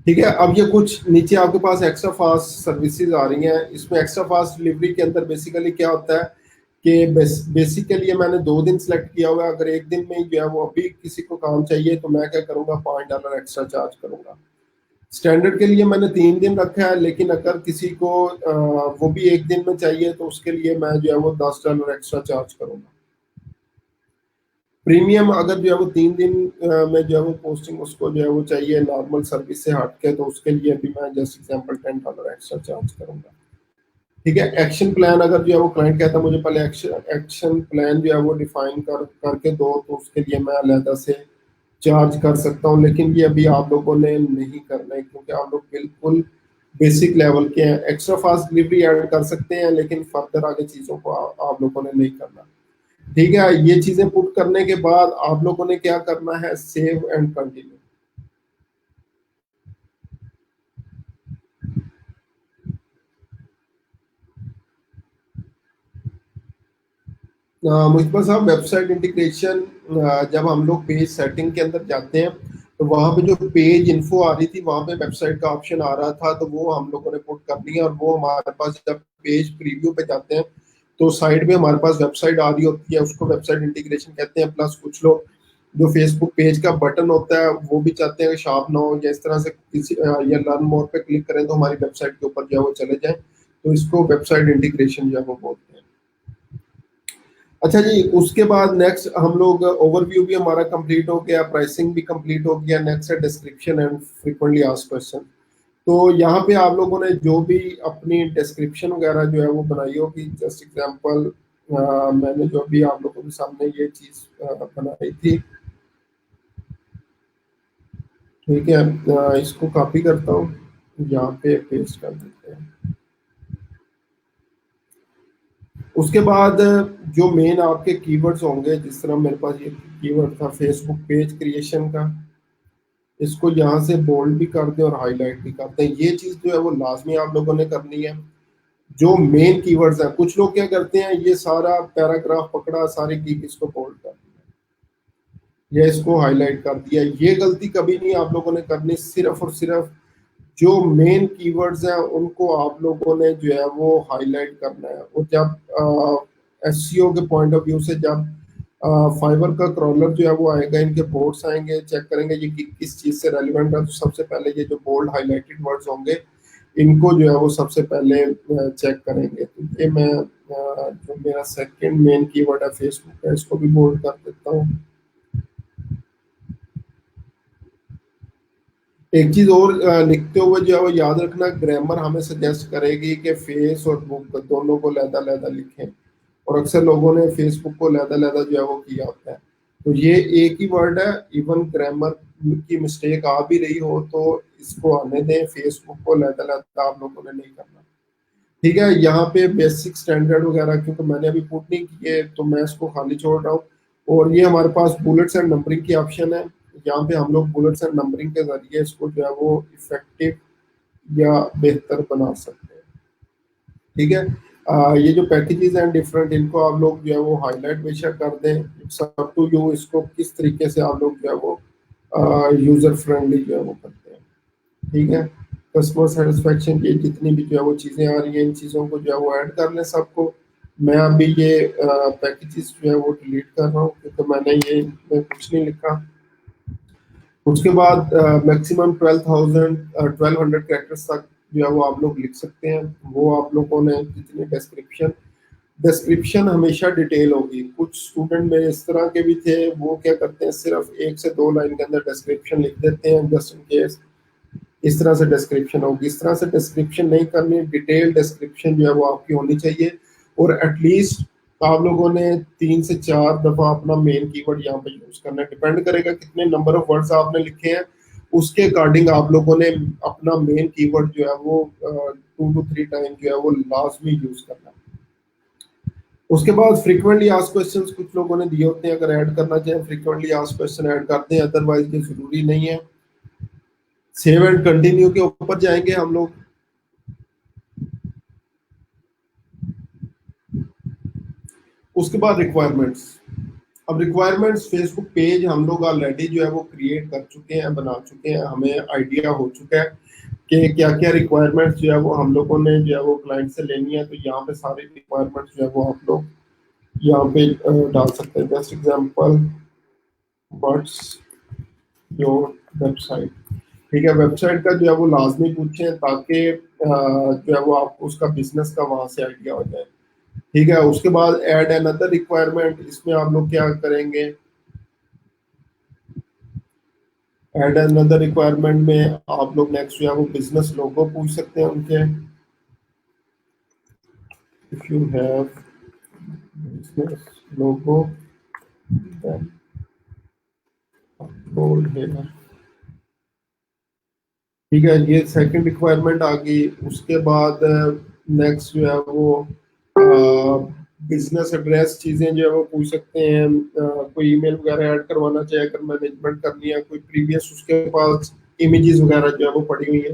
ठीक है, अब ये कुछ नीचे आपके पास एक्स्ट्रा फास्ट सर्विसेज आ रही हैं। इसमें एक्स्ट्रा फास्ट डिलीवरी के अंदर बेसिकली क्या होता है कि बेसिकली मैंने 2 दिन सेलेक्ट किया हुआ है। अगर एक दिन में जो है वो अभी किसी को काम चाहिए तो मैं क्या करूंगा, $5 एक्स्ट्रा चार्ज करूंगा। स्टैंडर्ड के लिए मैंने 3 दिन रखा है, लेकिन अगर किसी को वो भी एक दिन में चाहिए तो उसके लिए मैं जो है वो $10 एक्स्ट्रा चार्ज करूंगा। प्रीमियम अगर जो है वो 3 दिन में जो है वो पोस्टिंग उसको जो है वो चाहिए नॉर्मल सर्विस से हट के, तो उसके लिए भी मैं जस्ट एग्जांपल $10 एक्स्ट्रा चार्ज करूंगा। ठीक है, एक्शन प्लान अगर जो है वो क्लाइंट कहता है मुझे पहले एक्शन प्लान जो है वो डिफाइन करके दो, तो उसके लिए मैं अलहदा से चार्ज कर सकता हूँ। लेकिन ये अभी आप लोगों ने नहीं करना है, क्योंकि आप लोग बिल्कुल बेसिक लेवल के हैं। एक्स्ट्रा फास्ट डिलीवरी ऐड कर सकते हैं, लेकिन फर्दर आगे चीज़ों को आप लोगों ने नहीं करना। ठीक है, ये चीजें पुट करने के बाद आप लोगों ने क्या करना है, सेव एंड कंटिन्यू। मुझे साहब वेबसाइट इंटीग्रेशन, जब हम लोग पेज सेटिंग के अंदर जाते हैं तो वहां पे जो पेज इन्फो आ रही थी वहां पे वेबसाइट का ऑप्शन आ रहा था, तो वो हम लोगों ने पुट करनी है। और वो हमारे पास जब पेज प्रीव्यू पे जाते हैं तो साइड में हमारे पास वेबसाइट आ रही होती है, उसको वेबसाइट इंटीग्रेशन कहते हैं। प्लस कुछ लोग जो फेसबुक पेज का बटन होता है वो भी चाहते हैं कि शार्प ना हो, या इस तरह से किसी या लर्न मोर पे क्लिक करें तो हमारी वेबसाइट के ऊपर जो है वो चले जाए, तो इसको वेबसाइट इंटीग्रेशन जो है वो बोलते हैं। अच्छा जी, उसके बाद नेक्स्ट हम लोग ओवरव्यू भी हमारा कंप्लीट हो गया, प्राइसिंग भी कंप्लीट हो गया। नेक्स्ट है description and frequently asked question. तो यहाँ पे आप लोगों ने जो भी अपनी डिस्क्रिप्शन वगैरह जो है वो बनाई होगी, जस्ट एग्जांपल मैंने जो भी आप लोगों के सामने ये चीज बनाई थी। ठीक है, इसको कॉपी करता हूँ, यहाँ पे पेस्ट कर देते हैं। उसके बाद जो मेन आपके कीवर्ड्स होंगे, जिस तरह मेरे पास ये कीवर्ड था फेसबुक पेज क्रिएशन का, इसको यहाँ से बोल्ड भी कर दें और हाईलाइट भी कर दें। ये चीज जो है वो लाजमी आप लोगों ने करनी है। जो मेन कीवर्ड्स हैं, कुछ लोग क्या करते हैं, ये सारा पैराग्राफ पकड़ा, सारी की इसको बोल्ड कर दिया या इसको हाईलाइट कर दिया। ये गलती कभी नहीं आप लोगों ने करनी। सिर्फ और सिर्फ जो मेन कीवर्ड्स हैं उनको आप लोगों ने जो है वो हाईलाइट करना है। और जब एसईओ के पॉइंट ऑफ व्यू से जब फाइबर का क्रॉलर जो है वो आएगा, इनके बोर्ड्स आएंगे, चेक करेंगे ये किस चीज से रेलिवेंट है, तो सबसे पहले ये जो बोल्ड हाईलाइटेड वर्ड्स होंगे इनको जो है वो सबसे पहले चेक करेंगे। तो ये मैं जो मेरा सेकंड मेन कीवर्ड है फेसबुक का, इसको भी बोल्ड कर देता हूँ। एक चीज और लिखते हुए जो है वो याद रखना, ग्रामर हमें सजेस्ट करेगी कि फेस और बुक दोनों को लहदा लहदा लिखें, और अक्सर लोगों ने फेसबुक को लहदा लहदा जो है वो किया होता है। तो ये एक ही वर्ड है, इवन ग्रामर की मिस्टेक आ भी रही हो तो इसको आने दें, फेसबुक को लहदा लहदा आप लोगों ने नहीं करना। ठीक है, यहाँ पे बेसिक स्टैंडर्ड वगैरह क्योंकि मैंने अभी पुट नहीं किए तो मैं इसको खाली छोड़ रहा हूँ। और ये हमारे पास बुलेट्स एंड नंबरिंग की ऑप्शन है, यहाँ पे हम लोग बुलेट्स एंड नंबरिंग के जरिए इसको जो है वो इफेक्टिव या बेहतर बना सकते हैं। ठीक है, ये जो पैकेजेस हैं डिफरेंट, इनको आप लोग जो है वो हाईलाइट बेशक कर दें। इट्स अप टू यू, इसको किस तरीके से आप लोग जो है वो यूजर फ्रेंडली जो है वो करते हैं। ठीक है, कस्टमर सेटिस्फेक्शन की जितनी भी जो है वो चीज़ें आ रही हैं, इन चीज़ों को जो है वो ऐड कर लें सबको। मैं अभी ये पैकेजेस जो है वो डिलीट कर रहा हूँ क्योंकि मैंने ये कुछ नहीं लिखा। उसके बाद मैक्सिमम 1200 कैरेक्टर्स तक जो है वो आप लोग लिख सकते हैं। वो आप लोगों ने जितनी डिस्क्रिप्शन हमेशा डिटेल होगी। कुछ स्टूडेंट मेरे इस तरह के भी थे, वो क्या करते हैं सिर्फ 1 से 2 लाइन के अंदर डिस्क्रिप्शन लिख देते हैं जस्ट इन केस। इस तरह से डिस्क्रिप्शन होगी, इस तरह से डिस्क्रिप्शन नहीं करनी। डिटेल डिस्क्रिप्शन जो है वो आपकी होनी चाहिए। और एटलीस्ट आप लोगों ने 3 से 4 दफा अपना मेन कीवर्ड यहाँ पे यूज करना है। डिपेंड करेगा कितने नंबर ऑफ वर्ड्स आपने लिखे हैं, उसके अकॉर्डिंग आप लोगों ने अपना मेन कीवर्ड जो है वो 2 to 3 टाइम जो है वो लाजमी यूज करना है। उसके बाद फ्रीक्वेंटली आस्क्ड क्वेश्चंस कुछ लोगों ने दिए होते हैं, अगर ऐड करना चाहें फ्रीक्वेंटली आस्क्ड क्वेश्चन ऐड करते हैं, अदरवाइज ये जरूरी नहीं है। सेव एंड कंटिन्यू के ऊपर जाएंगे हम लोग। उसके बाद रिक्वायरमेंट्स। अब रिक्वायरमेंट्स फेसबुक पेज हम लोग ऑलरेडी जो है वो क्रिएट कर चुके हैं, बना चुके हैं, हमें आइडिया हो चुका है कि क्या क्या रिक्वायरमेंट्स जो है वो हम लोगों ने जो है वो क्लाइंट से लेनी है। तो यहाँ पे सारी रिक्वायरमेंट्स जो है वो आप लोग यहाँ पे डाल सकते हैं। Just example, what's your website. ठीक है, वेबसाइट का जो है वो लाजमी पूछें ताकि जो है वो आपको उसका बिजनेस का वहां से आइडिया हो जाए। ठीक है, उसके बाद ऐड अनदर रिक्वायरमेंट, इसमें आप लोग क्या करेंगे, ऐड अनदर रिक्वायरमेंट में आप लोग नेक्स्ट जो है वो बिजनेस लोगो पूछ सकते हैं उनके। If you have business logo then upload here. ठीक है, ये सेकंड रिक्वायरमेंट आ गई। उसके बाद नेक्स्ट जो है वो बिजनेस एड्रेस चीजें जो है वो पूछ सकते हैं। कोई ईमेल वगैरह ऐड करवाना चाहे, अगर मैनेजमेंट करनी है, कोई प्रीवियस उसके पास इमेजेस वगैरह जो है वो पड़ी हुई है,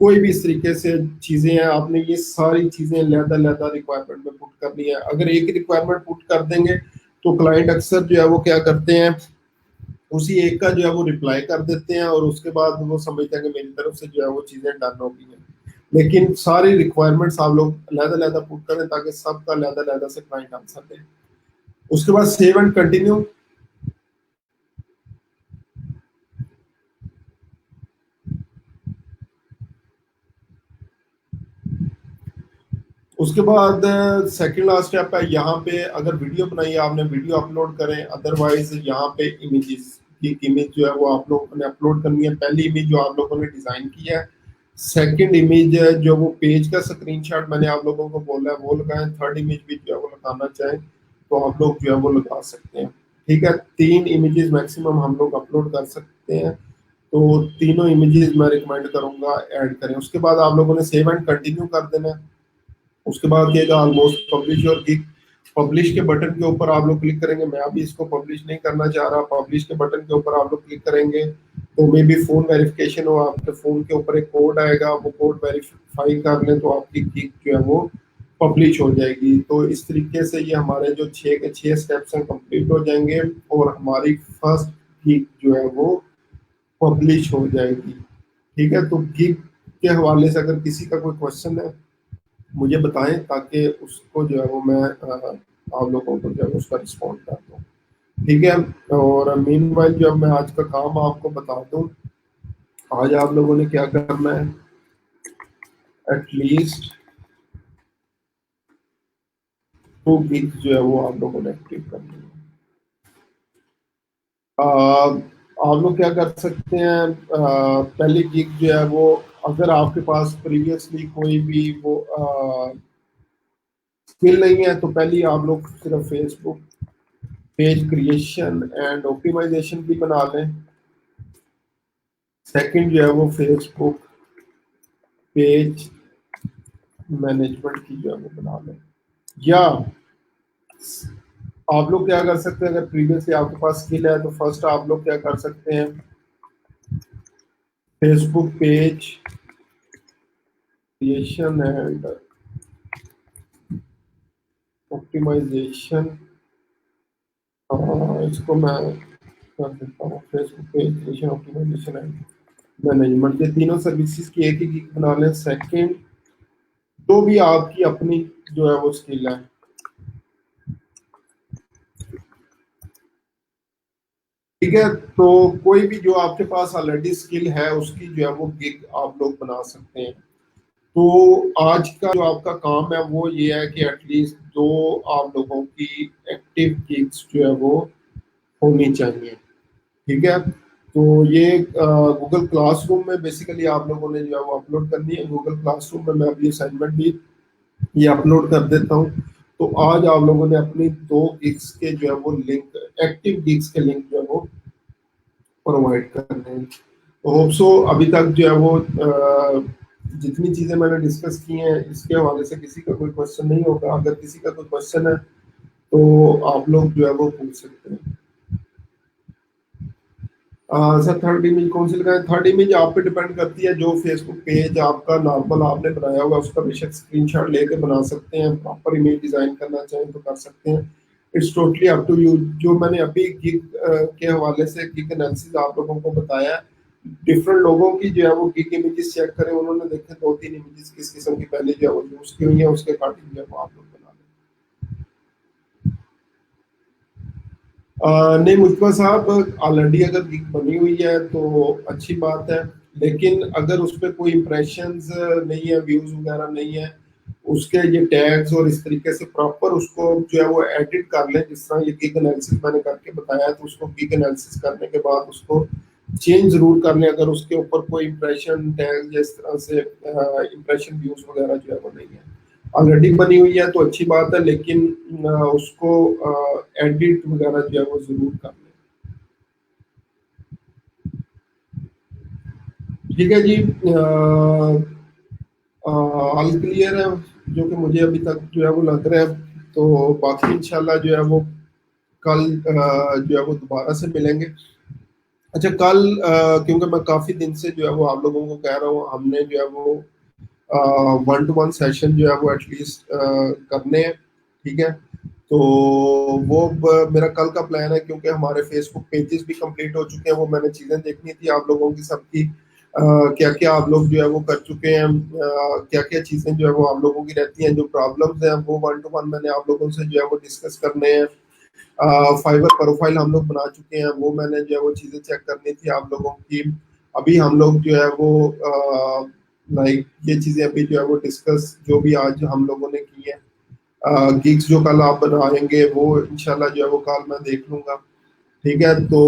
कोई भी इस तरीके से चीजें हैं, आपने ये सारी चीजें लहदा रिक्वायरमेंट में पुट करनी है। अगर एक रिक्वायरमेंट पुट कर देंगे तो क्लाइंट अक्सर जो है वो क्या करते हैं, उसी एक का जो है वो रिप्लाई कर देते हैं और उसके बाद वो समझते हैं कि मेरी तरफ से जो है वो चीजें डन हो गई हैं। लेकिन सारी रिक्वायरमेंट्स आप लोग लहदा पुट करें ताकि सबका लहदा से क्लाइंट आंसर दे। उसके बाद सेव एंड कंटिन्यू। उसके बाद सेकंड लास्ट स्टेप है, यहाँ पे अगर वीडियो बनाई है आपने, वीडियो अपलोड करें, अदरवाइज यहाँ पे इमेजेस की इमेज जो है वो आप लोगों ने अपलोड करनी है। पहली इमेज जो आप लोगों ने डिजाइन की है, सेकंड इमेज जो वो पेज का स्क्रीनशॉट मैंने आप लोगों को बोला है वो लगाएं, थर्ड इमेज भी जो है वो लगाना चाहें तो आप लोग जो है वो लगा सकते हैं। ठीक है, 3 इमेजेस मैक्सिमम हम लोग अपलोड कर सकते हैं, तो तीनों इमेजेस मैं रिकमेंड करूंगा ऐड करें। उसके बाद आप लोगों ने सेव एंड कंटिन्यू कर देना है। उसके बाद ये ऑलमोस्ट पब्लिश और गिग। पब्लिश के बटन के ऊपर आप लोग क्लिक करेंगे, मैं अभी इसको पब्लिश नहीं करना चाह रहा। पब्लिश के बटन के ऊपर आप लोग क्लिक करेंगे तो मे बी फोन वेरिफिकेशन हो, आपके फोन के ऊपर एक कोड आएगा, वो कोड वेरीफाई कर लें तो आपकी गिग जो है वो पब्लिश हो जाएगी। तो इस तरीके से ये हमारे जो 6 स्टेप्स हैं कंप्लीट हो जाएंगे और हमारी फर्स्ट गिग जो है वो पब्लिश हो जाएगी। ठीक है, तो गिग के हवाले से अगर किसी का कोई क्वेश्चन है मुझे बताएं ताकि उसको जो है वो मैं आप लोगों को जो है उसका रिस्पॉन्ड कर दूँ। ठीक है, और मीनवाइल जो मैं आज का काम आपको बता दूं, आज आप लोगों ने क्या करना है, एटलीस्ट 2 गिग जो है वो आप लोगों ने एक्टिव करनी है। आप लोग क्या कर सकते हैं, पहली गिग जो है वो, अगर आपके पास प्रीवियसली कोई भी वो स्किल नहीं है तो पहले आप लोग सिर्फ Facebook page creation and optimization की बना लें। सेकंड जो है वो फेसबुक पेज मैनेजमेंट की जो है वो बना लें। या आप लोग क्या कर सकते हैं, अगर प्रीवियसली आपके पास स्किल है तो फर्स्ट आप लोग क्या कर सकते हैं, Facebook page creation and optimization, इसको मैं कर देता हूँ, Facebook page creation optimization and management, ये तीनों सर्विसेज की एक ही बना लें। सेकंड, जो भी आपकी अपनी जो है वो स्किल है, ठीक है, तो कोई भी जो आपके पास ऑलरेडी स्किल है उसकी जो है वो गिग आप लोग बना सकते हैं। तो आज का जो आपका काम है वो ये है कि एटलीस्ट 2 आप लोगों की एक्टिव गिग्स जो है वो होनी चाहिए। ठीक है, तो ये गूगल क्लासरूम में बेसिकली आप लोगों ने जो है वो अपलोड करनी है। गूगल क्लासरूम में मैं अभी असाइनमेंट भी ये अपलोड कर देता हूँ। तो आज आप लोगों ने अपनी 2 गिग्स के जो है वो लिंक, एक्टिव गिग्स के लिंक जो है वो प्रोवाइड करने हैं। होप सो अभी तक जो है वो जितनी चीजें मैंने डिस्कस की हैं इसके हवाले से किसी का कोई क्वेश्चन नहीं होगा। अगर किसी का कोई क्वेश्चन है तो आप लोग जो है वो पूछ सकते हैं। सर थर्ड इमेज कौन सी लगाएं? थर्ड इमेज आप पे डिपेंड करती है। जो फेसबुक पेज आपका नॉर्मल आपने बनाया होगा उसका बेशक स्क्रीनशॉट लेके बना सकते हैं, प्रॉपर इमेज डिजाइन करना चाहें तो कर सकते हैं। It's totally up to you. जो मैंने अभी गिग के हवाले से गिग एनालिसिस आप लोगों को बताया, डिफरेंट लोगों की जो है वो गिग इमेजेस चेक करें, उन्होंने देखे 2-3 इमेजेस किस किस्म की पहले जो है वो यूज की हुई है, उसके अकॉर्डिंग जो है वो आप लोग बना लें। नहीं मुस्तफा साहब, ऑलरेडी अगर गिग बनी हुई है तो अच्छी बात है, लेकिन अगर उस पर कोई इम्प्रेशंस नहीं है, व्यूज वगैरह नहीं है, उसके ये टैग्स और इस तरीके से प्रॉपर उसको जो है वो एडिट कर लें, जिस तरह ये गिग एनालिसिस मैंने करके बताया, तो उसको गिग एनालिसिस करने के बाद उसको चेंज जरूर कर लें अगर उसके ऊपर कोई इम्प्रेशन टैग या इस तरह से इम्प्रेशन व्यूज वगैरह जो है वो नहीं है। ऑलरेडी बनी हुई है तो अच्छी बात है, लेकिन उसको एडिट वगैरह जो है वो जरूर कर लें। ठीक है जी, ऑल क्लियर है जो कि मुझे अभी तक जो है वो लग रहा है। तो बाकी इंशाल्लाह जो है वो कल जो है वो दोबारा से मिलेंगे। अच्छा कल क्योंकि मैं काफी दिन से जो है वो आप लोगों को कह रहा हूँ, हमने जो है वो 1-to-1 सेशन जो है वो एटलीस्ट करने हैं। ठीक है, तो वो मेरा कल का प्लान है, क्योंकि हमारे फेसबुक पेजेस भी कंप्लीट हो चुके हैं। वो मैंने चीज़ें देखनी थी आप लोगों की सबकी, क्या क्या आप लोग जो है वो कर चुके हैं, क्या क्या चीज़ें जो है वो आप लोगों की रहती हैं, जो प्रॉब्लम्स हैं वो 1-to-1 मैंने आप लोगों से जो है वो डिस्कस करने हैं। फाइवर प्रोफाइल हम लोग बना चुके हैं, वो मैंने जो है वो चीज़ें चेक करनी थी आप लोगों की। अभी हम लोग जो है वो लाइक ये चीज़ें अभी जो है वो डिस्कस जो भी आज हम लोगों ने की है, गिग्स जो कल आप बनाएंगे वो इंशाल्लाह जो है वो कल मैं देख लूंगा। ठीक है, तो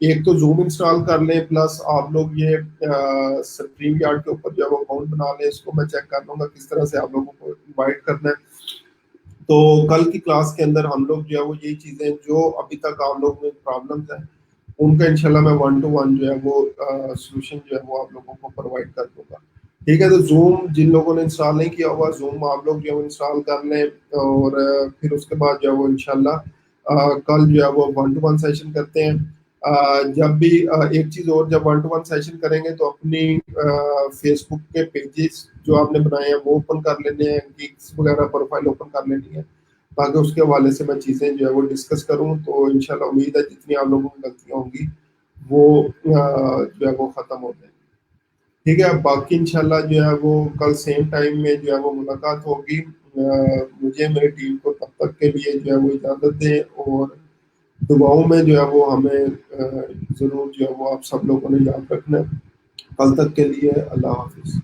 एक तो जूम इंस्टॉल कर लें, प्लस आप लोग ये स्ट्रीम यार्ड के ऊपर जो है वो अकाउंट बना लें। इसको मैं चेक कर लूंगा किस तरह से आप लोगों को इनवाइट करना है। तो कल की क्लास के अंदर हम लोग जो है वो यही चीज़ें जो अभी तक आप लोगों में प्रॉब्लम्स हैं उनका इंशाल्लाह मैं 1-to-1 जो है वो सॉल्यूशन जो है वो आप लोगों को प्रोवाइड कर दूंगा। ठीक है, तो जूम जिन लोगों ने इंस्टॉल नहीं किया हुआ, जूम आप लोग जो है इंस्टॉल कर लें, और फिर उसके बाद जो है वो इंशाल्लाह कल जो है वो 1-to-1 सेशन करते हैं। जब भी एक चीज़ और, जब 1-to-1 सेशन करेंगे तो अपनी फेसबुक के पेजेस जो आपने बनाए हैं वो ओपन कर लेने हैं, गिग्स वगैरह प्रोफाइल ओपन कर लेनी है, ताकि उसके हवाले से मैं चीज़ें जो है वो डिस्कस करूँ। तो इंशाल्लाह उम्मीद है जितनी आप लोगों की गलतियाँ होंगी वो जो है वो ख़त्म हो जाएगी। ठीक है, बाकी इंशाल्लाह जो है वो कल सेम टाइम में जो है वो मुलाकात होगी। मुझे मेरी टीम को तब तक के लिए जो है वो इजाज़त दें, और दुआओं में जो है वो हमें ज़रूर जो है वो आप सब लोगों ने याद रखना है। कल तक के लिए अल्लाह हाफिज़।